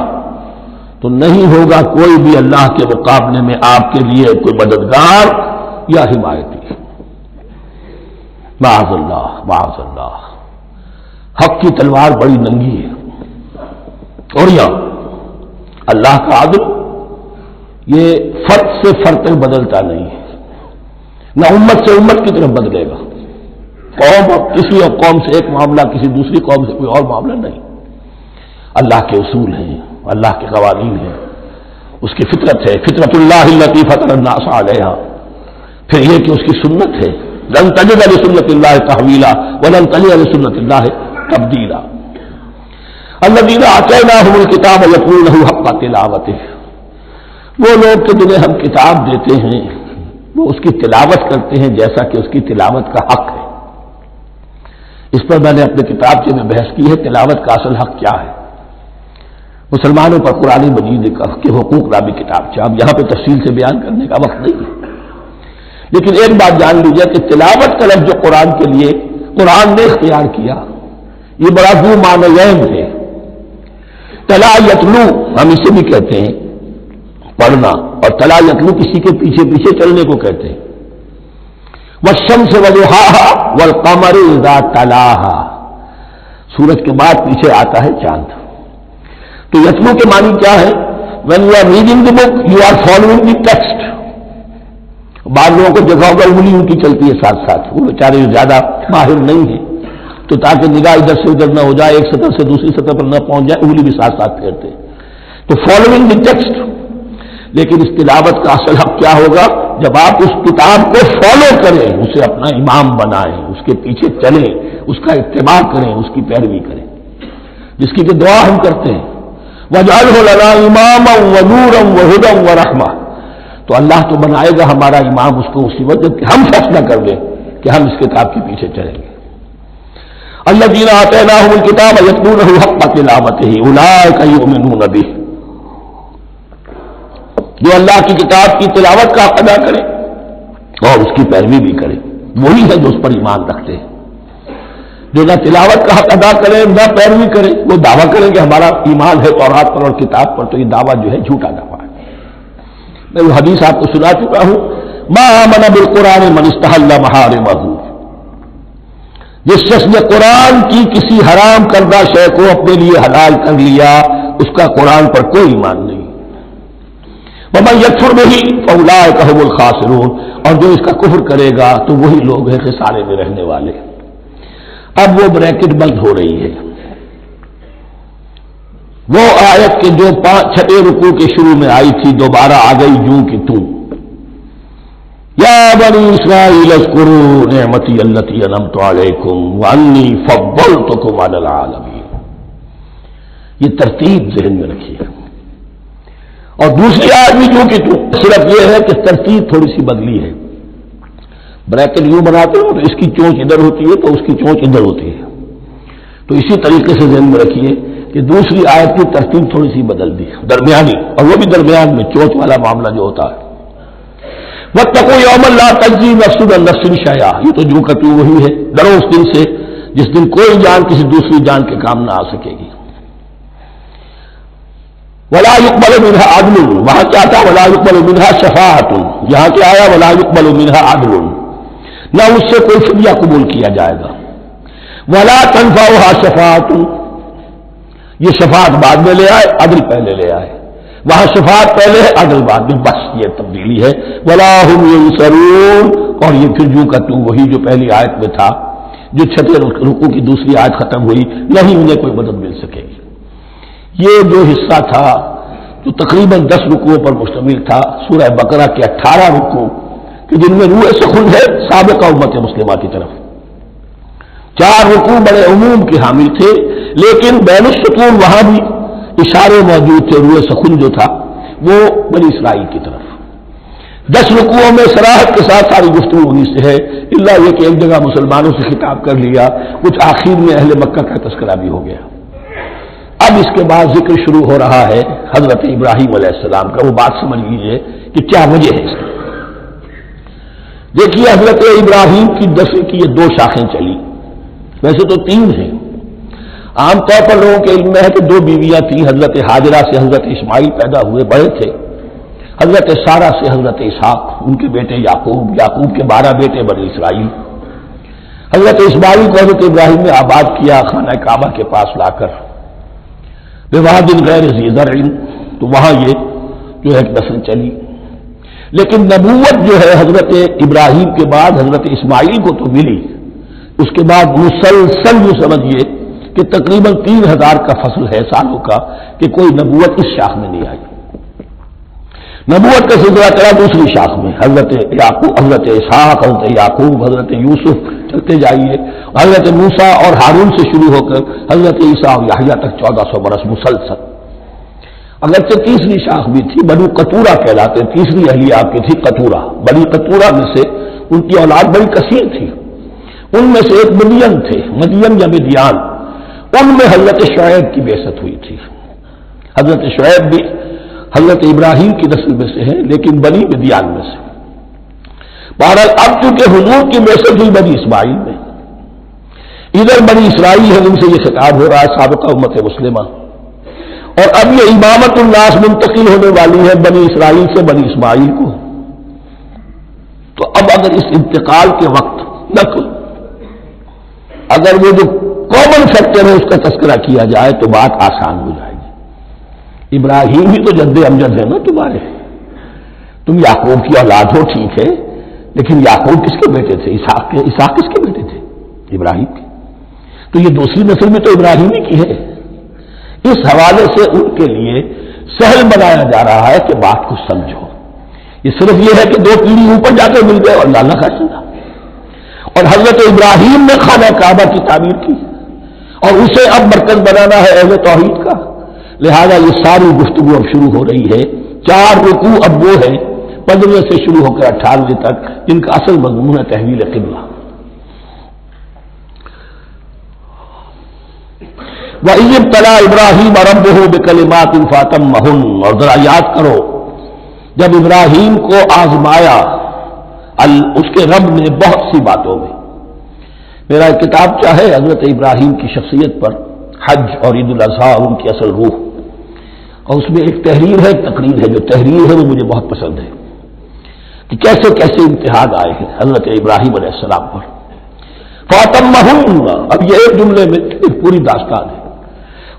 تو نہیں ہوگا کوئی بھی اللہ کے مقابلے میں آپ کے لیے کوئی مددگار یا حمایتی. معاذ اللہ معاذ اللہ, حق کی تلوار بڑی ننگی ہے. اور یہاں اللہ کا عدل یہ فرد سے فرد تک بدلتا نہیں ہے, نہ امت سے امت کی طرف بدلے گا. قوم کسی اور قوم سے ایک معاملہ, کسی دوسری قوم سے کوئی اور معاملہ نہیں. اللہ کے اصول ہیں, اللہ کے قوانین ہیں, اس کی فطرت ہے, فطرت اللہ التی فطر الناس علیہا. پھر یہ کہ اس کی سنت ہے, لن تجد لسنت اللہ تحویلا ولن تجد لسنت اللہ تبدیلا. الذین آتیناہم الکتاب یتلونہ حق تلاوتہ, وہ لوگ کہ جنہیں ہم کتاب دیتے ہیں وہ اس کی تلاوت کرتے ہیں جیسا کہ اس کی تلاوت کا حق ہے. اس پر میں نے اپنے کتاب میں بحث کی ہے, تلاوت کا اصل حق کیا ہے. مسلمانوں پر قرآن مجید کے حقوق نامی کتاب سے اب یہاں پہ تفصیل سے بیان کرنے کا وقت نہیں ہے, لیکن ایک بات جان لیجیے کہ تلاوت کا لفظ جو قرآن کے لیے قرآن نے اختیار کیا یہ بڑا ذو معنیین ہے. تلا یتلو ہم اسے بھی کہتے ہیں پڑھنا, اور تلا یتلو کسی کے پیچھے پیچھے چلنے کو کہتے ہیں. والشمس وضحاها والقمر اذا تلاها, سورج کے بعد پیچھے آتا ہے چاند. تو یتلو کے معنی کیا ہے؟ when you are reading the book you are following the text. بعض لوگوں کو جگہوں پر انگلی ان کی چلتی ہے ساتھ ساتھ, وہ بیچارے جو زیادہ ماہر نہیں ہیں تو تاکہ نگاہ ادھر سے ادھر نہ ہو جائے, ایک سطح سے دوسری سطح پر نہ پہنچ جائے, انگلی بھی ساتھ ساتھ پھیرتے ہیں. تو فالوئنگ دی ٹیکسٹ. لیکن اس تلاوت کا اصل حق کیا ہوگا؟ جب آپ اس کتاب کو فالو کریں, اسے اپنا امام بنائیں, اس کے پیچھے چلیں, اس کا اتباع کریں, اس کی پیروی کریں, جس کی کہ دعا ہم کرتے ہیں وَاجْعَلْهُ لَنَا إِمَامًا وَنُورًا وَهُدًى وَرَحْمَةً. تو اللہ تو بنائے گا ہمارا امام اس کو اسی وقت جب کہ ہم فیصلہ کر لیں کہ ہم اس کتاب کے پیچھے چلیں گے. الذین آتیناہم الکتاب یتلونہ حق تلاوتہ اولئک یؤمنون بہ, جو اللہ کی کتاب کی تلاوت کا حق ادا کرے اور اس کی پیروی بھی کرے. وہی ہے جو اس پر ایمان رکھتے ہیں. جو نہ تلاوت کا حق ادا کریں نہ پیروی کریں، وہ دعویٰ کریں کہ ہمارا ایمان ہے تورات پر اور کتاب پر، تو یہ دعویٰ جو ہے جھوٹا دعویٰ ہے. میں وہ حدیث آپ کو سنا چکا ہوں، ما آمن بالقرآن من استحل محارمہ، جس شخص نے قرآن کی کسی حرام کردہ شے کو اپنے لیے حلال کر لیا، اس کا قرآن پر کوئی ایمان نہیں. ومن یکفر بہ فاولئک ھم الخاسرون، اور جو اس کا کفر کرے گا تو وہی لوگ ہیں خسارے میں رہنے والے. اب وہ بریکٹ بند ہو رہی ہے. وہ آیت کے جو 6 رکوع کے شروع میں آئی تھی دوبارہ آ گئی یوں کہ توں، یا بنی اسرائیل اذکروا نعمتی التی انعمت علیکم وانی فضلتکم علی العالمین. یہ ترتیب ذہن میں رکھیے. اور دوسری آیت بھی یوں کہ توں، صرف یہ ہے کہ ترتیب تھوڑی سی بدلی ہے. بریکٹ یوں بناتے ہو تو اس کی چونچ ادھر ہوتی ہے تو اس کی چونچ ادھر ہوتی ہے. تو اسی طریقے سے ذہن میں رکھیے کہ دوسری آیت کی ترتیب تھوڑی سی بدل دی درمیانی، اور وہ بھی درمیان میں چونچ والا معاملہ جو ہوتا ہے. واتقوا یوما لا تجزی نفس عن نفس شیئا، یہ تو جو کتو وہی ہے، ڈرو اس دن سے جس دن کوئی جان کسی دوسری جان کے کام نہ آ سکے گی. ولا يقبل منها عدل، وہاں کیا تھا ولا يقبل منها شفاعۃ، یہاں کیا آیا ولا يقبل منها عدل، نہ اس سے کوئی فدیہ قبول کیا جائے گا. ولا تنفعها شفاعۃ، یہ شفاعت بعد میں لے آئے، عدل پہلے لے آئے. وہاں شفاعت پہلے ہے، عدل بعد میں، بس یہ تبدیلی ہے. ولا هم ينصرون، اور یہ پھر جو کا تو وہی جو پہلی آیت میں تھا، جو 6 رکوع کی دوسری آیت ختم ہوئی، نہیں انہیں کوئی مدد مل سکے گی. یہ جو حصہ تھا جو تقریباً 10 رکوعوں پر مشتمل تھا، سورہ بقرہ کے 18 رکوع کہ جن میں روح سخن ہے سابقہ امت مسلمہ کی طرف. 4 رکوع بڑے عموم کے حامل تھے، لیکن بین السطور وہاں بھی اشارے موجود تھے. روح سخن جو تھا وہ بنی اسرائیل کی طرف. 10 رکوعوں میں صراحت کے ساتھ ساری گفتگو انہی سے ہے، الا یہ کہ ایک جگہ مسلمانوں سے خطاب کر لیا، کچھ آخر میں اہل مکہ کا تذکرہ بھی ہو گیا. اب اس کے بعد ذکر شروع ہو رہا ہے حضرت ابراہیم علیہ السلام کا. وہ بات سمجھ لیجیے کہ کیا وجہ ہے اس کی. دیکھیے حضرت ابراہیم کی دسویں کی یہ 2 شاخیں چلی، ویسے تو 3 ہیں. عام طور پر لوگوں کے علم میں ہے کہ 2 بیویاں تھیں. حضرت ہاجرہ سے حضرت اسماعیل پیدا ہوئے، بڑے تھے. حضرت سارہ سے حضرت اسحاق، ان کے بیٹے یعقوب، یعقوب کے 12 بیٹے بنی اسرائیل. حضرت اسماعیل کو حضرت ابراہیم نے آباد کیا خانہ کعبہ کے پاس لا کر، بواد غیر ذی زرع، تو وہاں یہ جو ہے نسل چلی. لیکن نبوت جو ہے حضرت ابراہیم کے بعد حضرت اسماعیل کو تو ملی، اس کے بعد مسلسل یہ سمجھیے کہ تقریباً 3000 کا فصل ہے سالوں کا کہ کوئی نبوت اس شاخ میں نہیں آئی. نبوت کا سلسلہ چلا دوسری شاخ میں، حضرت یعقوب، حضرت اسحاق، حضرت یعقوب، حضرت یوسف، چلتے جائیے. حضرت موسیٰ اور ہارون سے شروع ہو کر حضرت عیسیٰ اور یحییٰ تک 1400 برس مسلسل. اگرچہ تیسری شاخ بھی تھی، بنو قطورہ کہلاتے، تیسری اہلیہ آپ کی تھی قطورہ. بنی قطورہ میں سے ان کی اولاد بڑی کثیر تھی. ان میں سے ایک مدین تھے، مدین یا مدیان، ان میں حضرت شعیب کی بعثت ہوئی تھی. حضرت شعیب بھی حضرت ابراہیم کی نسل میں سے ہیں لیکن بنی مدیان میں سے. بہرحال اب چونکہ حضور کی بعثت ہوئی بنی اسماعیل میں، ادھر بنی اسرائیل ہے، ان سے یہ خطاب ہو رہا ہے سابقہ امت مسلمہ. اور اب یہ امامت الناس منتقل ہونے والی ہے بنی اسرائیل سے بنی اسماعیل کو. تو اب اگر اس انتقال کے وقت نقل، اگر وہ جو کامن فیکٹر ہے اس کا تذکرہ کیا جائے تو بات آسان ہو جائے گی. ابراہیم ہی تو جد امجد ہے نا تمہارے، تم یعقوب کی اولاد ہو ٹھیک ہے، لیکن یعقوب کس کے بیٹے تھے؟ اسحاق کے. اسحاق کس کے بیٹے تھے؟ ابراہیم کے. تو یہ دوسری نسل میں تو ابراہیم ہی کی ہے. اس حوالے سے ان کے لیے سہل بنایا جا رہا ہے کہ بات کو سمجھو. یہ صرف یہ ہے کہ 2 پیڑھی اوپر جا کر مل گئے اور لانا کھا چلا. اور حضرت ابراہیم نے خانہ کعبہ کی تعمیر کی اور اسے اب مرکز بنانا ہے اہل توحید کا. لہذا یہ ساری گفتگو اب شروع ہو رہی ہے. 4 رکوع اب وہ ہے 15 سے شروع ہو کر 18 تک، جن کا اصل مضمون ہے تحویل قبلہ. وَإِذِ ابْتَلَىٰ إِبْرَاهِيمَ رَبُّهُ بِكَلِمَاتٍ فَأَتَمَّهُنَّ، اور ذرا یاد کرو جب ابراہیم کو آزمایا اس کے رب نے بہت سی باتوں میں. میرا ایک کتاب چاہے حضرت ابراہیم کی شخصیت پر، حج اور عید الاضحیٰ اور ان کی اصل روح، اور اس میں ایک تحریر ہے، ایک تقریر ہے. جو تحریر ہے وہ مجھے بہت پسند ہے کہ کیسے کیسے امتحان آئے ہیں حضرت ابراہیم علیہ السلام پر. فَأَتَمَّهُنَّ، اب یہ ایک جملے میں ایک پوری داستان ہے.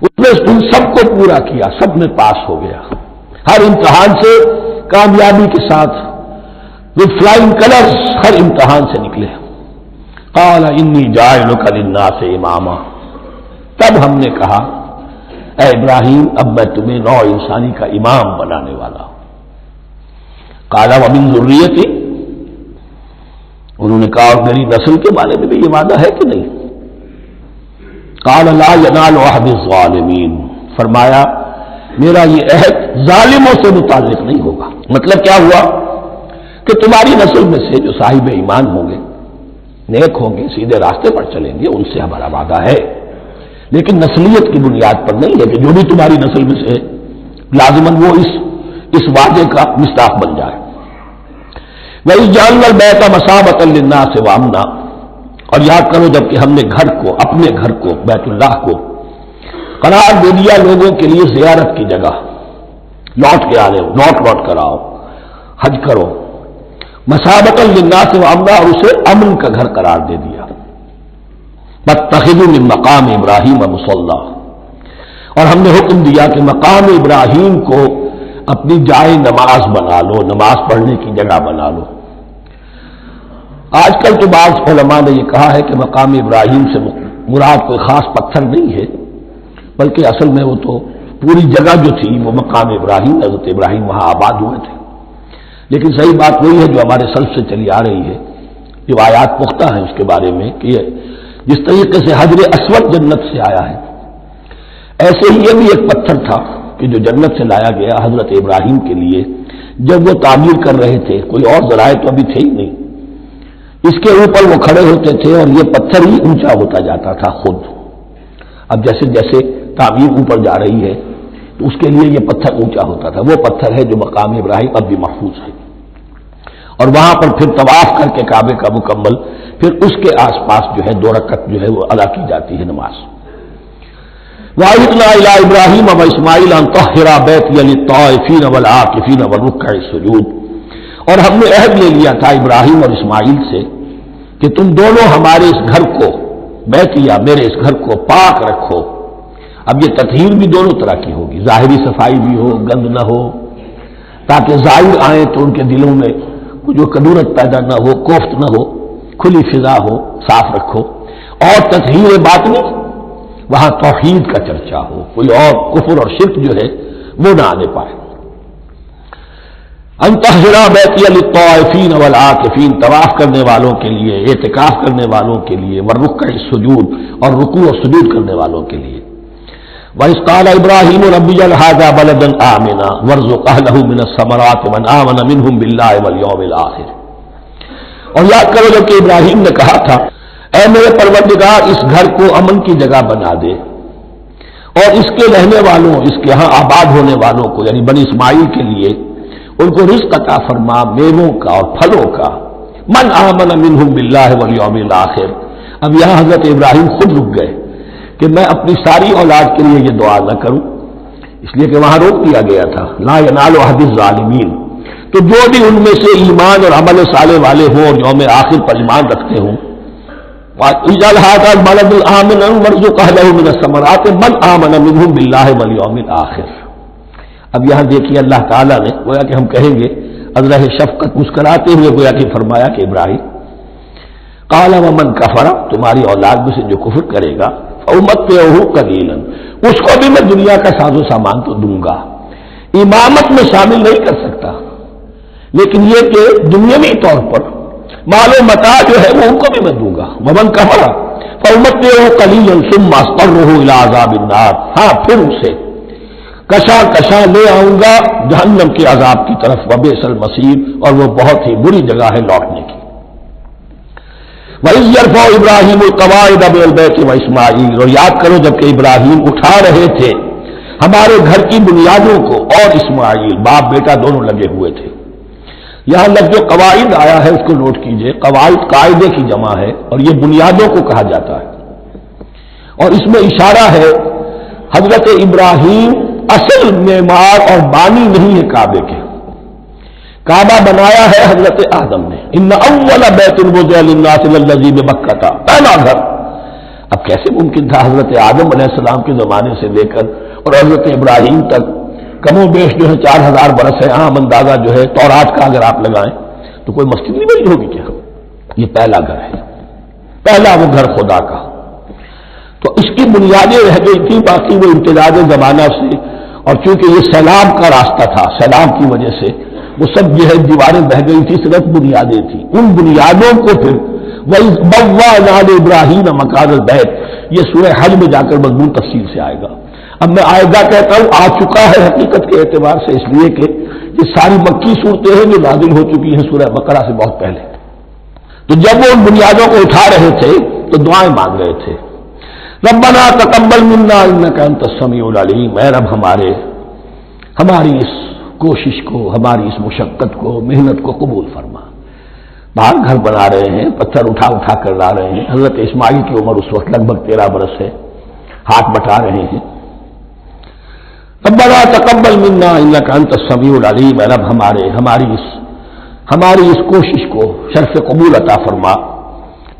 اس نے ان سب کو پورا کیا، سب میں پاس ہو گیا، ہر امتحان سے کامیابی کے ساتھ وتھ فلائنگ کلرز ہر امتحان سے نکلے. قال انی جاعلک للناس اماما، تب ہم نے کہا اے ابراہیم اب میں تمہیں نوع انسانی کا امام بنانے والا ہوں. قال ومن ذریتی، انہوں نے کہا اور میری نسل کے بارے میں بھی یہ وعدہ ہے کہ نہیں؟ قال لا ینال عہد الظالمین، فرمایا میرا یہ عہد ظالموں سے متعلق نہیں ہوگا. مطلب کیا ہوا کہ تمہاری نسل میں سے جو صاحب ایمان ہوں گے، نیک ہوں گے، سیدھے راستے پر چلیں گے، ان سے ہمارا وعدہ ہے، لیکن نسلیت کی بنیاد پر نہیں ہے کہ جو بھی تمہاری نسل میں سے لازماً وہ اس وعدے کا مصداق بن جائے. وَإِذْ جَعَلْنَا الْبَيْتَ مَثَابَةً لِلنَّاسِ وَأَمْنًا، اور یاد کرو جب کہ ہم نے گھر کو، اپنے گھر کو، بیت اللہ کو قرار دے دیا لوگوں کے لیے زیارت کی جگہ، لوٹ کے آنے، لوٹ کر آؤ، حج کرو. مثابۃ للناس وامنا، اور اسے امن کا گھر قرار دے دیا. فاتخذوا من مقام ابراہیم مصلی، اور ہم نے حکم دیا کہ مقام ابراہیم کو اپنی جائے نماز بنا لو، نماز پڑھنے کی جگہ بنا لو. آج کل تو بعض علماء نے یہ کہا ہے کہ مقام ابراہیم سے مراد کوئی خاص پتھر نہیں ہے، بلکہ اصل میں وہ تو پوری جگہ جو تھی وہ مقام ابراہیم، حضرت ابراہیم وہاں آباد ہوئے تھے. لیکن صحیح بات وہی ہے جو ہمارے سلف سے چلی آ رہی ہے، جو آیات پختہ ہیں اس کے بارے میں، کہ جس طریقے سے حجر اسود جنت سے آیا ہے، ایسے ہی یہ بھی ایک پتھر تھا کہ جو جنت سے لایا گیا حضرت ابراہیم کے لیے جب وہ تعمیر کر رہے تھے. کوئی اور ذرائع تو ابھی تھے ہی نہیں، اس کے اوپر وہ کھڑے ہوتے تھے اور یہ پتھر ہی اونچا ہوتا جاتا تھا خود. اب جیسے جیسے تعمیر اوپر جا رہی ہے تو اس کے لیے یہ پتھر اونچا ہوتا تھا. وہ پتھر ہے جو مقام ابراہیم اب بھی محفوظ ہے، اور وہاں پر پھر طواف کر کے کعبے کا مکمل، پھر اس کے آس پاس جو ہے 2 رکعت جو ہے وہ ادا کی جاتی ہے نماز. وَعَهِدْنَا إِلَىٰ إِبْرَاهِيمَ وَإِسْمَاعِيلَ أَن طَهِّرَا بَيْتِيَ لِلطَّائِفِينَ وَالْعَاكِفِينَ وَالرُّكَّعِ السُّجُودِ، اور ہم نے عہد لے لیا تھا ابراہیم اور اسماعیل سے کہ تم دونوں ہمارے اس گھر کو، بیتیا میرے اس گھر کو پاک رکھو. اب یہ تطہیر بھی دونوں طرح کی ہوگی، ظاہری صفائی بھی ہو، گند نہ ہو، تاکہ زائر آئیں تو ان کے دلوں میں جو کدورت پیدا نہ ہو، کوفت نہ ہو، کھلی فضا ہو، صاف رکھو. اور تطہیر باطنی، وہاں توحید کا چرچا ہو، کوئی اور کفر اور شرک جو ہے وہ نہ آنے پائے. ان طہرا بیتی للطائفین والعاکفین، طواف کرنے والوں کے لیے، اعتکاف کرنے والوں کے لیے، والرکع السجود، اور رکوع اور سجود کرنے والوں کے لیے. وَإِذْ قَالَ إِبْرَاهِيمُ رَبِّ اجْعَلْ هَٰذَا بَلَدًا آمِنًا وَارْزُقْ أَهْلَهُ مِنَ الثَّمَرَاتِ مَنْ آمَنَ مِنْهُمْ بِاللَّهِ وَالْيَوْمِ الْآخِرِ. اور یاد کرو جب کہ ابراہیم نے کہا تھا اے میرے پروردگار اس گھر کو امن کی جگہ بنا دے، اور اس کے رہنے والوں، اس کے ہاں آباد ہونے والوں کو یعنی بنی اسماعیل کے لیے ان کو رزق عطا فرما، میووں کا اور پھلوں کا. من آمن منہم باللہ والیوم الآخر. اب یہاں حضرت ابراہیم خود رک گئے کہ میں اپنی ساری اولاد کے لیے یہ دعا نہ کروں، اس لیے کہ وہاں روک دیا گیا تھا لا ینال عہد الظالمین. تو جو بھی ان میں سے ایمان اور عمل صالح والے ہوں اور یوم آخر پر ایمان رکھتے ہوں، اجعل هذا البلد آمنا وارزق اهله من الثمرات من آمن منهم بالله واليوم الآخر. اب یہاں دیکھیے اللہ تعالیٰ نے گویا کہ ہم کہیں گے ازرہ شفقت مسکراتے ہوئے گویا کہ فرمایا کہ ابراہیم قال ومن کفر، تمہاری اولاد میں سے جو کفر کرے گا فأمتعه قلیلا، اس کو بھی میں دنیا کا ساز و سامان تو دوں گا. امامت میں شامل نہیں کر سکتا، لیکن یہ کہ دنیاوی طور پر مال و متاع جو ہے وہ ان کو بھی میں دوں گا. ومن کفر فأمتعه قلیلا ثم اضطره الى عذاب النار، ہاں پھر اسے کشاں لے آؤں گا جہنم کے عذاب کی طرف. وبئس المصیر، اور وہ بہت ہی بری جگہ ہے لوٹنے کی. وَإِذْ يَرْفَعُ إِبْرَاهِيمُ الْقَوَاعِدَ مِنَ الْبَيْتِ وَإِسْمَاعِيلُ، اور یاد کرو جب کہ ابراہیم اٹھا رہے تھے ہمارے گھر کی بنیادوں کو، اور اسماعیل باپ بیٹا دونوں لگے ہوئے تھے. یہاں لفظ جو قواعد آیا ہے اس کو نوٹ کیجئے. قواعد قاعدے کی جمع ہے اور یہ بنیادوں کو کہا جاتا ہے. اور اس میں اشارہ ہے حضرت ابراہیم اصل معمار اور بانی نہیں ہے کعبے کے. کعبہ بنایا ہے حضرت آدم نے. ان اول بیت وضع للناس للذی ببکہ، پہلا گھر. اب کیسے ممکن تھا حضرت آدم علیہ السلام کے زمانے سے لے کر اور حضرت ابراہیم تک کم و بیش جو ہے 4000 برس ہے. عام اندازہ جو ہے تورات کا اگر آپ لگائیں تو کوئی مسجد نہیں بنی ہوگی کیا؟ یہ پہلا گھر ہے، پہلا وہ گھر خدا کا. تو اس کی بنیادیں رہ گئی تھی، باقی وہ امتداد زمانہ سے. اور چونکہ یہ سیلاب کا راستہ تھا، سیلاب کی وجہ سے وہ سب جو ہے دیواریں بہہ گئی تھی، صرف بنیادیں تھیں. ان بنیادوں کو پھر وَإِذْ ابراہیم مکان البیت، یہ سورہ حج میں جا کر مضمون تفصیل سے آئے گا. اب میں آئے گا کہتا ہوں، آ چکا ہے حقیقت کے اعتبار سے، اس لیے کہ یہ ساری مکی صورتیں ہیں جو نازل ہو چکی ہیں سورہ بقرہ سے بہت پہلے. تو جب وہ ان بنیادوں کو اٹھا رہے تھے تو دعائیں مانگ رہے تھے. ربنا تقبل منا انک انت السمیع العلیم، اے رب ہماری اس کوشش کو، ہماری اس مشقت کو، محنت کو قبول فرما. باہر گھر بنا رہے ہیں، پتھر اٹھا اٹھا کر لا رہے ہیں. حضرت اسماعیل کی عمر اس وقت لگ بھگ 13 برس ہے، ہاتھ بٹا رہے ہیں. ربنا تقبل منا انک انت السمیع العلیم، اے رب ہماری اس کوشش کو شرف قبول عطا فرما.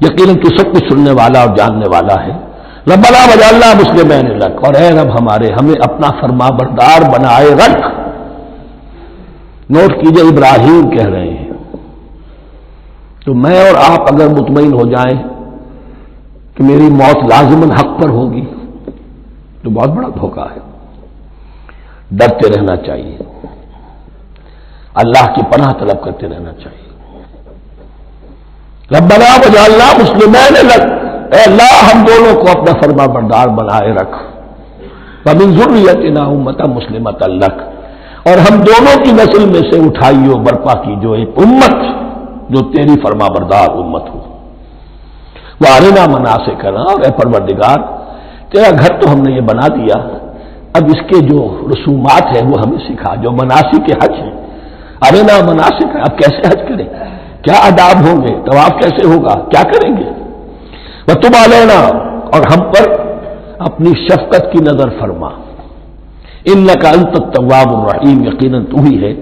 یقیناً تو سب کچھ سننے والا اور جاننے والا ہے. ربنا وجعلنا مسلمین لک، اور اے رب ہمیں اپنا فرما بردار بنائے رکھ. نوٹ کیجئے ابراہیم کہہ رہے ہیں. تو میں اور آپ اگر مطمئن ہو جائیں کہ میری موت لازماً حق پر ہوگی تو بہت بڑا دھوکہ ہے. ڈرتے رہنا چاہیے، اللہ کی پناہ طلب کرتے رہنا چاہیے. ربنا وجعلنا مسلمین لک، اے اللہ ہم دونوں کو اپنا فرما بردار بنائے رکھ. ومن ذریتنا امۃ مسلمۃ لک، اور ہم دونوں کی نسل میں سے اٹھائیو برپا کی جو ایک امت جو تیری فرما بردار امت ہو. وارنا مناسکنا، اور اے پروردگار تیرا گھر تو ہم نے یہ بنا دیا، اب اس کے جو رسومات ہیں وہ ہمیں سکھا، جو مناسک کے حج ہیں. ارنا مناسک، اب کیسے حج کریں، کیا آداب ہوں گے، طواف کیسے ہوگا، کیا کریں گے. وتب علینا، اور ہم پر اپنی شفقت کی نظر فرما. انک انت التواب الرحیم، یقیناً تو ہی ہے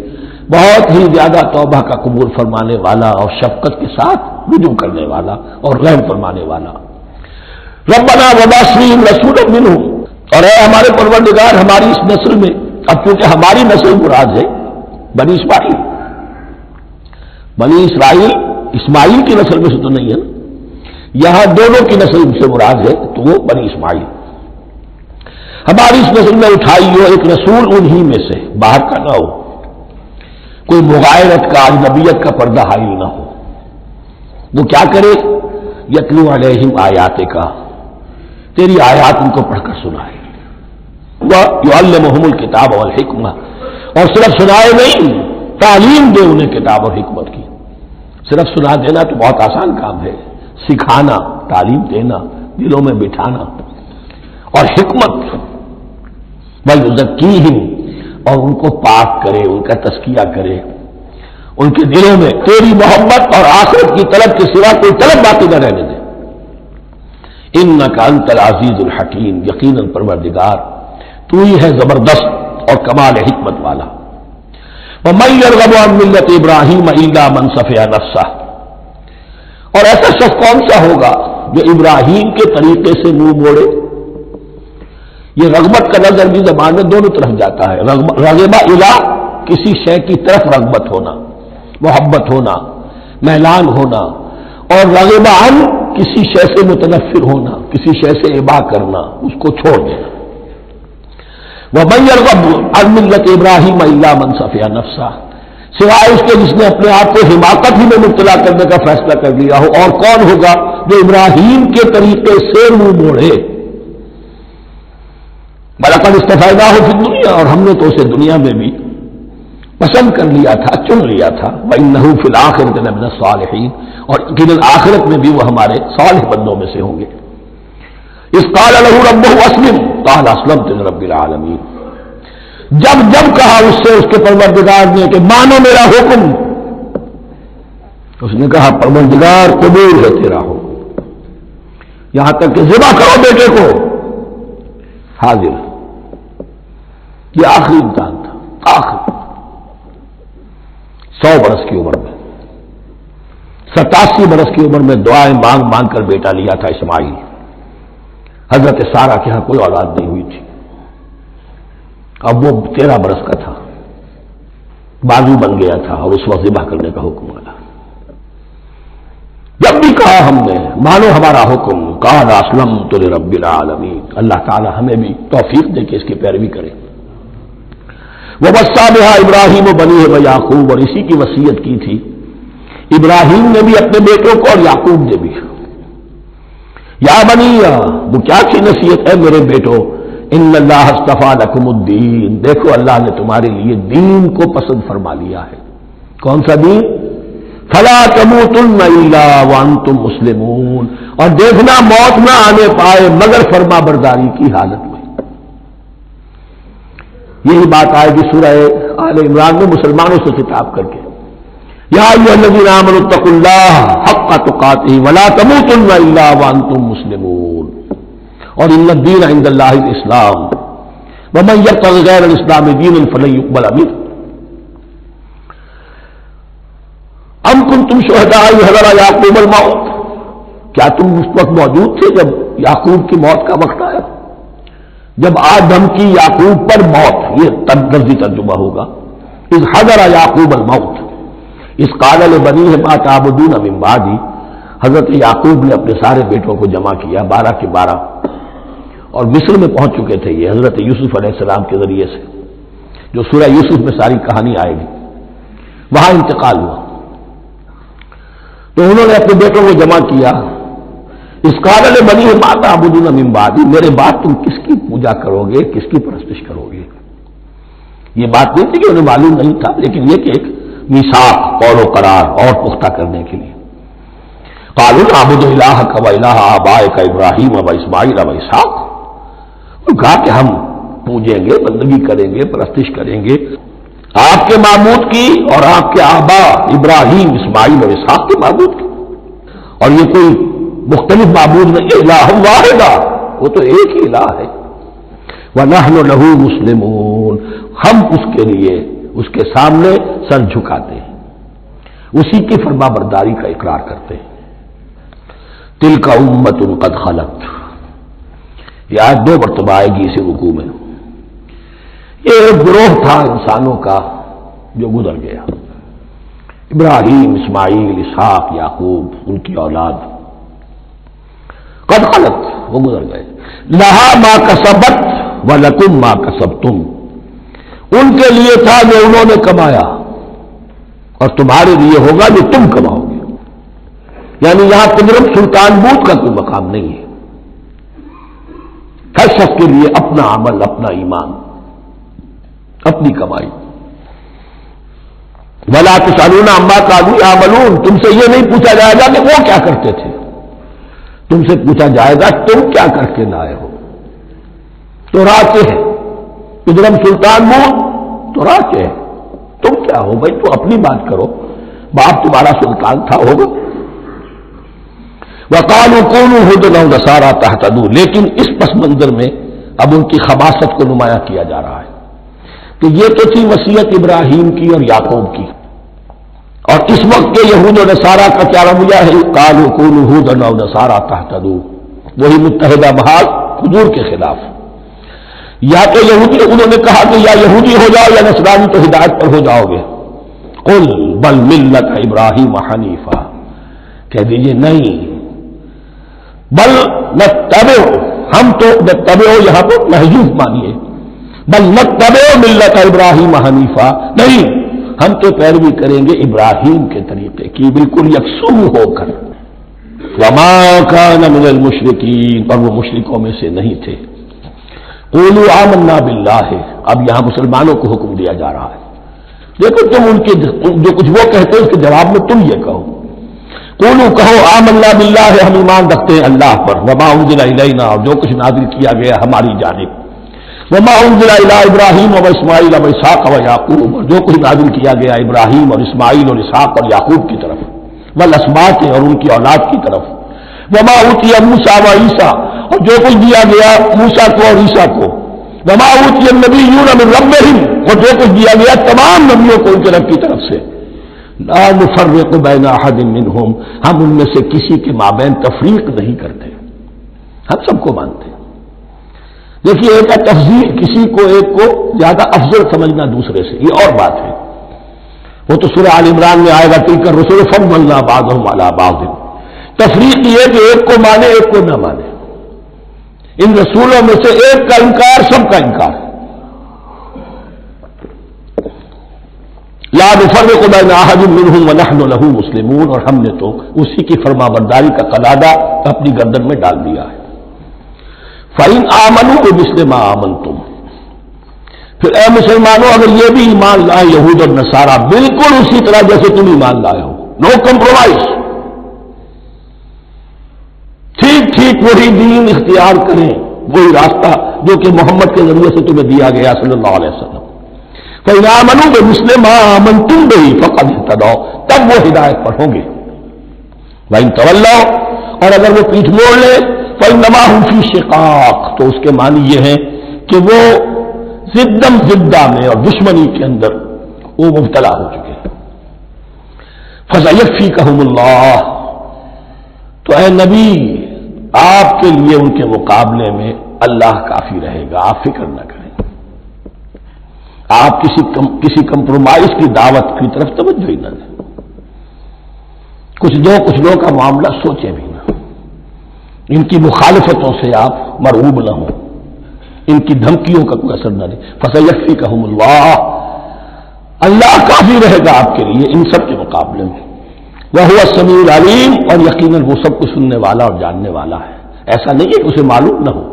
بہت ہی زیادہ توبہ کا قبول فرمانے والا اور شفقت کے ساتھ رجوع کرنے والا اور رحم فرمانے والا. ربنا وبعث فیہم رسولا منہم، اور اے ہمارے پروردگار ہماری اس نسل میں، اب چونکہ ہماری نسل مراد ہے بنی اسرائیل اسماعیل کی نسل میں سے تو نہیں ہے نا، یہاں دونوں کی نسل سے مراد ہے تو وہ بنی اسماعیل. ہماری اس نسل میں اٹھائی ہو ایک رسول انہی میں سے، باہر کا نہ ہو، کوئی مغایرت کا اجنبیت کا پردہ حائل نہ ہو. وہ کیا کرے، یتلو علیہم آیاتک، تیری آیات ان کو پڑھ کر سنائے. وَيُعَلِّمُهُمُ الْكِتَابَ وَالْحِکْمَةَ، اور صرف سنائے نہیں، تعلیم دے انہیں کتاب اور حکمت کی. صرف سنا دینا تو بہت آسان کام ہے، سکھانا، تعلیم دینا، دلوں میں بٹھانا. اور حکمت، وَيُزَكِّيهِمْ، اور ان کو پاک کرے، ان کا تزکیہ کرے، ان کے دلوں میں تیری محبت اور آخرت کی طلب کے سوا کوئی طلب باقی نہ رہنے دے. انک انت العزیز الحکیم، یقیناً پروردگار تو ہی ہے زبردست اور کمال حکمت والا. وَمَن يَرْغَبُ عَن مِّلَّةِ إِبْرَاهِيمَ إِلَّا مَن سَفِهَ نَفْسَهُ، اور ایسا شخص کون سا ہوگا جو ابراہیم کے طریقے سے منہ موڑے. یہ رغبت کا نظر بھی زبان میں دونوں طرف جاتا ہے. رغبہ الا، کسی شے کی طرف رغبت ہونا، محبت ہونا، میلان ہونا، اور رغبہ عن، کسی شے سے متنفر ہونا، کسی شے سے ابا کرنا، اس کو چھوڑ دینا. وَمَن يَرْغَبُ عَن مِّلَّةِ إِبْرَاهِيمَ إِلَّا مَن سَفِهَ نَفْسَهُ، سوائے اس کے جس نے اپنے آپ کو حماقت ہی میں مبتلا کرنے کا فیصلہ کر لیا ہو. اور کون ہوگا جو ابراہیم کے طریقے سے منہ موڑے. وَلَقَدِ اصْطَفَيْنَاهُ فِي الدُّنْيَا، اور ہم نے تو اسے دنیا میں بھی پسند کر لیا تھا، چن لیا تھا. وَإِنَّهُ فِي الْآخِرَةِ لَمِنَ الصَّالِحِينَ، اور یقیناً آخرت میں بھی وہ ہمارے صالح بندوں میں سے ہوں گے. اذ قال له ربه اسلم قال اسلمت لرب العالمین، جب کہا اس سے اس کے پروردگار نے کہ مانو میرا حکم، اس نے کہا پروردگار قبول ہے تیرا ہو، یہاں تک کہ ذبح کرو بیٹے کو، حاضر۔ یہ آخری امتحان تھا، آخری 100 برس کی عمر میں، 87 برس کی عمر میں دعائیں مانگ مانگ کر بیٹا لیا تھا اسماعیل۔ حضرت سارہ کے ہاں کوئی اولاد نہیں ہوئی تھی، اب وہ 13 برس کا تھا، بازو بن گیا تھا، اور اس وقت ذبح کرنے کا حکم آیا۔ جب بھی کہا ہم نے مانو ہمارا حکم، قال اسلمت لرب العالمین، اللہ تعالی ہمیں بھی توفیق دے کہ اس کی پیروی کریں۔ ووصى بها ابراہیم وبنیہ ویعقوب، اور اسی کی وصیت کی تھی ابراہیم نے بھی اپنے بیٹوں کو اور یعقوب نے بھی۔ یا بنی، وہ کیا کی نصیحت ہے میرے بیٹو، ان اللہ اصطفیٰ لکم الدین، دیکھو اللہ نے تمہارے لیے دین کو پسند فرما لیا ہے۔ کون سا دین؟ فلا تموتن الا وانتم مسلمون، اور دیکھنا موت نہ آنے پائے مگر فرما برداری کی حالت میں۔ یہی بات آئے گی سورہ آل عمران میں مسلمانوں سے خطاب کر کے، یا ایھا الذین آمنوا اتقوا اللہ حق تقاتہ ولا تموتن الا وانتم مسلمون، اور ان الدین عند اللہ الاسلام ومن یبتغ غیر الاسلام دینا فلن یقبل منہ۔ ام کنتم شہداء اذ حضر یعقوب الموت، کیا تم اس وقت موجود تھے جب یعقوب کی موت کا وقت آیا؟ جب آدم کی یعقوب پر موت، یہ لفظی ترجمہ ہوگا، اذ حضر یعقوب الموت اذ قال لبنیہ ما تعبدون من بعدی، حضرت یعقوب نے اپنے سارے بیٹوں کو جمع کیا، 12 کے 12، اور مصر میں پہنچ چکے تھے یہ حضرت یوسف علیہ السلام کے ذریعے سے، جو سورہ یوسف میں ساری کہانی آئے گی، وہاں انتقال ہوا۔ تو انہوں نے اپنے بیٹوں کو جمع کیا، اس قال لبنیہ ما تعبدون من بعدی، میرے بعد تم کس کی پوجا کرو گے، کس کی پرستش کرو گے؟ یہ بات نہیں تھی کہ انہیں معلوم نہیں تھا، لیکن یہ کہ ایک میثاق، قول و قرار اور پختہ کرنے کے لیے۔ قالوا نعبد الہک و الہ آبائک ابراہیم و اسماعیل و اسحاق، کہا کہ ہم پوجیں گے، بندگی کریں گے، پرستش کریں گے آپ کے معبود کی اور آپ کے آبا ابراہیم، اسماعیل اور اسحاق کے معبود کی، اور یہ کوئی مختلف معبود نہیں، الہ واحد، وہ تو ایک ہی الہ ہے۔ وَنَحْنُ لَهُ مُسْلِمُونَ، ہم اس کے لیے اس کے سامنے سر جھکاتے ہیں، اسی کی فرما برداری کا اقرار کرتے ہیں۔ تِلْكَ أُمَّةٌ قَدْ خَلَتْ، یہ آج 2 مرتبہ آئے گی اسی رکوع میں۔ یہ ایک گروہ تھا انسانوں کا جو گزر گیا، ابراہیم، اسماعیل، اسحاق، یعقوب، ان کی اولاد، قد خلت، وہ گزر گئے۔ لہا ما کسبت ولکم ما کسبتم، ان کے لیے تھا جو انہوں نے کمایا، اور تمہارے لیے ہوگا جو تم کماؤ گے۔ یعنی یہاں تجرب سلطان بوت کا کوئی مقام نہیں ہے، ہر شخص کے لیے اپنا عمل، اپنا ایمان، اپنی کمائی۔ ولا تسألون عما كانوا يعملون، تم سے یہ نہیں پوچھا جائے گا کہ وہ کیا کرتے تھے، تم سے پوچھا جائے گا تم کیا کر کے لائے ہو۔ تو راہ کے ہے ادھرم سلطان بوت، تو راہ کے ہے، تم کیا ہو بھائی، تو اپنی بات کرو، باپ تمہارا سلطان تھا، ہوگا۔ وقالوا كونوا هودا أو نصارى تهتدوا، لیکن اس پس منظر میں اب ان کی خباثت کو نمایاں کیا جا رہا ہے کہ یہ تو تھی وصیت ابراہیم کی اور یعقوب کی، اور اس وقت کے یہود و نصارہ کا کیا رویہ ہے؟ قالوا كونوا هودا أو نصارى تهتدوا، وہی متحدہ محاذ حضور کے خلاف۔ یا تو یہودی، انہوں نے کہا کہ یا یہودی ہو جاؤ یا نصرانی تو ہدایت پر ہو جاؤ گے۔ قل بل ملت ابراہیم حنیفہ، کہہ دیجئے نہیں، بل نتبع، ہم تو نتبع یہاں پر محذوف مانیے، بل نتبع ملت ابراہیم حنیفہ، نہیں، ہم تو پیروی کریں گے ابراہیم کے طریقے کی، بالکل یکسو ہو کر۔ وما کان من المشرکین، اور وہ مشرکوں میں سے نہیں تھے۔ قولوا آمنا باللہ، اب یہاں مسلمانوں کو حکم دیا جا رہا ہے، دیکھو تم ان کے جو کچھ وہ کہتے ہیں اس کے جواب میں تم یہ کہو، قولوا کہو آمنا باللہ، ہم ایمان رکھتے ہیں اللہ پر، وما انزل الینا، اور جو کچھ نازل کیا گیا ہماری جانب، وما انزل الی ابراہیم و اسماعیل و اسحاق و یعقوب، اور جو کچھ نازل کیا گیا ابراہیم اور اسماعیل اور اسحاق اور یعقوب کی طرف، والاسباط اور ان کی اولاد کی طرف، وما اوتی موسیٰ و عیسیٰ اور جو کچھ دیا گیا موسیٰ کو اور عیسیٰ کو، وما اوتی النبیون من ربہم اور جو کچھ دیا گیا تمام نبیوں کو ان کے رب کی طرف سے، لا نفرق بین احد منہم ہم ان میں سے کسی کے مابین تفریق نہیں کرتے، ہم سب کو مانتے ہیں۔ دیکھیے ایک ہے تفضیل، کسی کو ایک کو زیادہ افضل سمجھنا دوسرے سے، یہ اور بات ہے، وہ تو سورہ آل عمران میں آئے گا تلک الرسل فضلنا بعضهم علی بعض۔ تفریق یہ کہ ایک کو مانے ایک کو نہ مانے، ان رسولوں میں سے ایک کا انکار سب کا انکار، لا نفرق بین احد منہم ونحن له مسلمون، اور ہم نے تو اسی کی فرما برداری کا قلادہ اپنی گردن میں ڈال دیا ہے۔ فَإِنْ آمَنُوا بِمِثْلِ مَا آمَنْتُمْ، پھر اے مسلمانوں اگر یہ بھی ایمان لائے یہود اور نصارہ بالکل اسی طرح جیسے تم ایمان لائے ہو، نو کمپرومائز، ٹھیک ٹھیک وہی دین اختیار کریں، وہی راستہ جو کہ محمد کے ذریعے سے تمہیں دیا گیا صلی اللہ علیہ وسلم، فَإِنْ آمَنُوا بِمِثْلِ مَا آمَنْتُمْ بِهِ فَقَدِ اهْتَدَوْا، تب وہ ہدایت پر ہوں گے۔ وَإِنْ تَوَلَّوْا، اور اگر وہ پیٹھ موڑ لے فَإِنَّمَا هُمْ فِي شِقَاقٍ، تو اس کے معنی یہ ہے کہ وہ زدم زدہ میں اور دشمنی کے اندر وہ مبتلا ہو چکے ہیں۔ فَسَيَكْفِيكَهُمُ اللَّهُ، تو اے نبی آپ کے لیے ان کے مقابلے میں اللہ کافی رہے گا، آپ فکر نہ کریں، آپ کسی کمپرومائز کی دعوت کی طرف توجہ ہی نہ دیں، کچھ دو کا معاملہ سوچیں بھی نہ، ان کی مخالفتوں سے آپ مرعوب نہ ہوں، ان کی دھمکیوں کا کوئی اثر نہ دے۔ فَسَيَكْفِيكَهُمُ اللَّهُ، اللہ کافی رہے گا آپ کے لیے ان سب کے مقابلے میں۔ وَهُوَ السَّمِيعُ الْعَلِيمُ، اور یقیناً وہ سب کچھ سننے والا اور جاننے والا ہے۔ ایسا نہیں ہے کہ اسے معلوم نہ ہو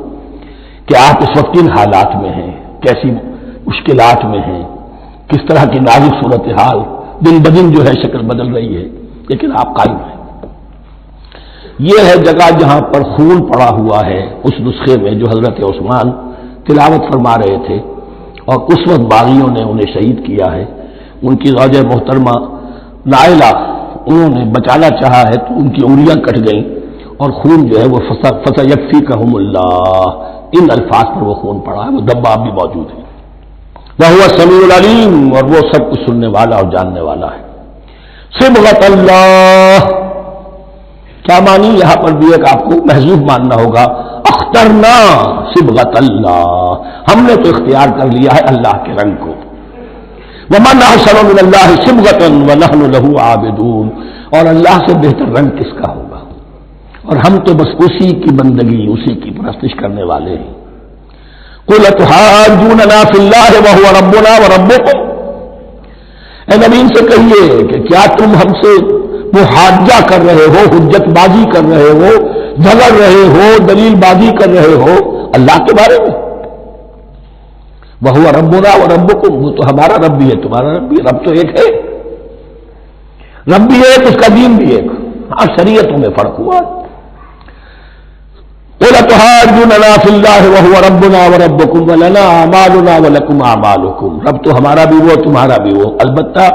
کہ آپ اس وقت کن حالات میں ہیں، کیسی مشکلات میں ہیں، کس طرح کی نازک صورتحال دن بدن جو ہے شکل بدل رہی ہے، لیکن آپ قائم ہیں۔ یہ ہے جگہ جہاں پر خون پڑا ہوا ہے، اس نسخے میں جو حضرت عثمان تلاوت فرما رہے تھے، اور اس وقت باغیوں نے انہیں شہید کیا ہے، ان کی زوجہ محترمہ نائلہ انہوں نے بچانا چاہا ہے تو ان کی انگلیاں کٹ گئیں، اور خون جو ہے وہ فَسَيَكْفِيكَهُمُ اللَّهُ، ان الفاظ پر وہ خون پڑا ہے، وہ دبا اب بھی موجود ہے۔ وَهُوَ السَّمِيعُ الْعَلِيمُ، اور وہ سب کچھ سننے والا اور جاننے والا ہے۔ صبغۃ اللہ، کیا معنی یہاں پر بھی ایک آپ کو محذوف ماننا ہوگا، اخترنا صبغۃ اللہ، ہم نے تو اختیار کر لیا ہے اللہ کے رنگ کو۔ وَمَنْ أَحْسَنُ مِنَ اللَّهِ صِبْغَةً وَنَحْنُ لَهُ عَابِدُونَ، اور اللہ سے بہتر رنگ کس کا ہوگا، اور ہم تو بس اسی کی بندگی اسی کی پرستش کرنے والے ہیں۔ قُلْ أَتُحَاجُّونَنَا فِي اللَّهِ وَهُوَ رَبُّنَا وَرَبُّكُمْ، اے نبی ان سے کہیے کہ کیا تم ہم سے محاجہ کر رہے ہو، حجت بازی کر رہے ہو، جھگڑ رہے ہو، دلیل بازی کر رہے ہو اللہ کے بارے میں؟ وَهُوَ رَبُّنَا وَرَبُّكُمْ، وہ تو ہمارا رب بھی ہے تمہارا رب بھی ہے، رب تو ایک ہے، رب بھی ایک، اس کا دین بھی ایک، ہاں شریعتوں میں فرق ہوا۔ قُلْ أَتُحَاجُّونَنَا فِي اللَّهِ وَهُوَ رَبُّنَا وَرَبُّكُمْ وَلَنَا أَعْمَالُنَا وَلَكُمْ أَعْمَالُكُمْ، رب تو ہمارا بھی وہ تمہارا بھی وہ، البتہ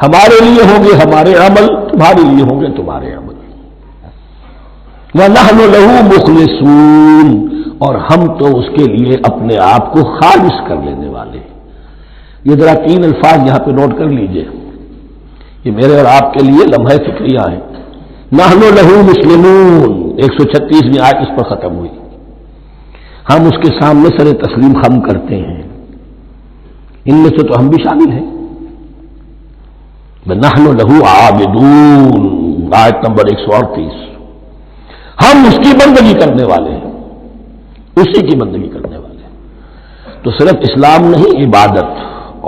ہمارے لیے ہوں گے ہمارے عمل، تمہارے لیے ہوں گے تمہارے عمل۔ وَنَحْنُ لَهُ مُخْلِصُونَ، اور ہم تو اس کے لیے اپنے آپ کو خالص کر لینے والے ہیں۔ یہ ذرا 3 الفاظ یہاں پہ نوٹ کر لیجئے، یہ میرے اور آپ کے لیے لمحہ فکریہ ہیں۔ نحن لہو مسلمون، 136ویں آیت اس پر ختم ہوئی، ہم اس کے سامنے سر تسلیم خم کرتے ہیں، ان میں سے تو ہم بھی شامل ہیں۔ نحن لہو عابدون، آیت نمبر 138، ہم اس کی بندگی کرنے والے ہیں، اسی کی بندگی کرنے والے ہیں۔ تو صرف اسلام نہیں، عبادت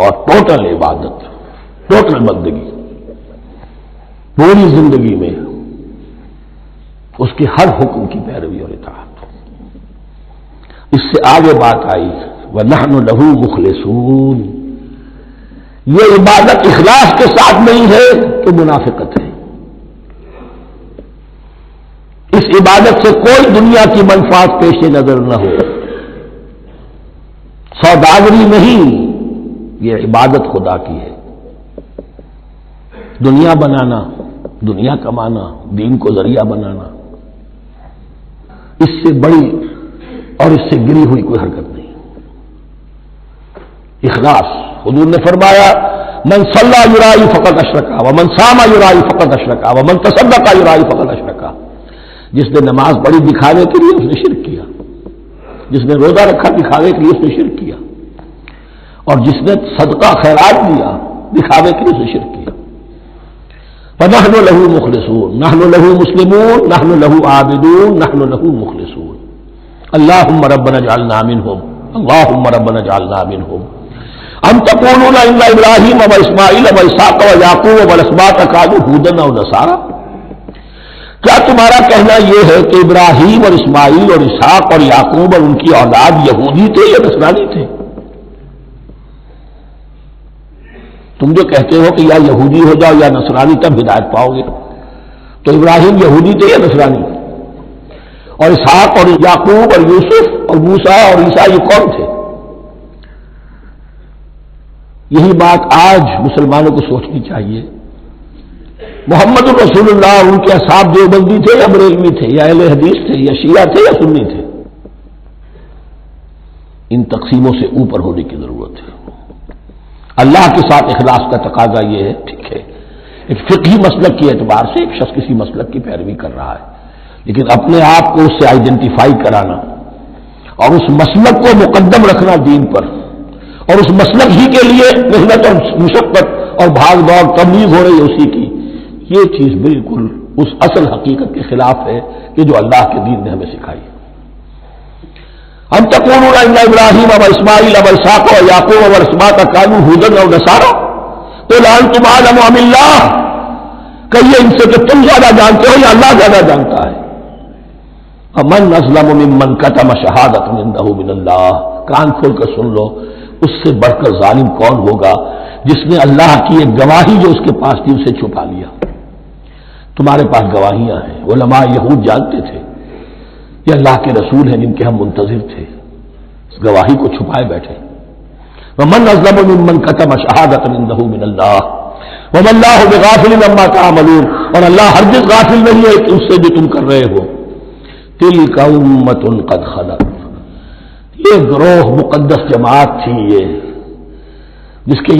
اور ٹوٹل عبادت، ٹوٹل بندگی، پوری زندگی میں اس کے ہر حکم کی پیروی اور اطاعت۔ اس سے آگے بات آئی وَنَحْنُ لَهُ مُخْلِصُونَ، یہ عبادت اخلاص کے ساتھ نہیں ہے تو منافقت ہے۔ اس عبادت سے کوئی دنیا کی منفعت پیش نظر نہ ہو، سوداگری نہیں، یہ عبادت خدا کی ہے۔ دنیا بنانا، دنیا کمانا، دین کو ذریعہ بنانا، اس سے بڑی اور اس سے گری ہوئی کوئی حرکت نہیں۔ اخلاص، حضور نے فرمایا من صلی یرائی فقط اشرکا ومن صام یرائی فقط اشرکا ومن تصدق یرائی فقط اشرکا۔ جس نے نماز پڑھی دکھاوے کے لیے اس نے شرک کیا، جس نے روزہ رکھا دکھاوے کے لیے اس نے شرک کیا، اور جس نے صدقہ خیرات دیا دکھاوے کے لیے اس نے شرک کیا۔ فنحن له مخلصون، نحن له مسلمون، نحن له عابدون، نحن له مخلصون۔ اللهم ربنا اجعلنا منهم، اللهم ربنا اجعلنا منهم۔ ام تقولون ان ابراہیم واسماعیل واسحاق ویعقوب والاسباط كانوا هودا او نصارى، کیا تمہارا کہنا یہ ہے کہ ابراہیم اور اسماعیل اور اسحاق اور یعقوب اور ان کی اولاد یہودی تھے یا نصرانی تھے؟ تم جو کہتے ہو کہ یا یہودی ہو جاؤ یا نصرانی تب ہدایت پاؤ گے، تو ابراہیم یہودی تھے یا نصرانی؟ اور اسحاق اور یعقوب اور یوسف اور موسیٰ اور عیسیٰ یہ کون تھے؟ یہی بات آج مسلمانوں کو سوچنی چاہیے۔ محمد رسول اللہ ان کے اصحاب دیوبندی تھے یا بریلوی تھے یا اہل حدیث تھے یا شیعہ تھے یا سنی تھے؟ ان تقسیموں سے اوپر ہونے کی ضرورت ہے۔ اللہ کے ساتھ اخلاص کا تقاضا یہ ہے، ٹھیک ہے ایک فقہی مسلک کے اعتبار سے ایک شخص کسی مسلک کی پیروی کر رہا ہے، لیکن اپنے آپ کو اس سے آئیڈینٹیفائی کرانا اور اس مسلک کو مقدم رکھنا دین پر، اور اس مسلک ہی کے لیے محنت اور مشقت اور بھاگ دوڑ تبلیغ ہو رہی ہے اسی کی، یہ چیز بالکل اس اصل حقیقت کے خلاف ہے کہ جو اللہ کے دین نے ہمیں سکھائی ہے۔ ہم تقولون ان ابراہیم و اسماعیل و اسحاق و یعقوب والاسباط كانوا هودا او نصارى قل انتم اعلم ام اللہ، کہیے ان سے کہ تم زیادہ جانتے ہو یا اللہ زیادہ جانتا ہے۔ ومن اظلم ممن كتم شهادة عنده من اللہ، کان کھول کر سن لو، اس سے بڑھ کر ظالم کون ہوگا جس نے اللہ کی ایک گواہی جو اس کے پاس تھی اسے چھپا لیا۔ تمہارے پاس گواہیاں ہیں، علماء یہود جانتے تھے یہ اللہ کے رسول ہیں جن کے ہم منتظر تھے، اس گواہی کو چھپائے بیٹھے۔ ومن اظلم ممن كتم شهادة عنده من اللہ وما اللہ بغافل عما تعملون، اور اللہ ہرگز غافل نہیں ہے کہ اس سے جو تم کر رہے ہو۔ تلک امۃ قد خلت، یہ گروہ مقدس جماعت تھی یہ جس کے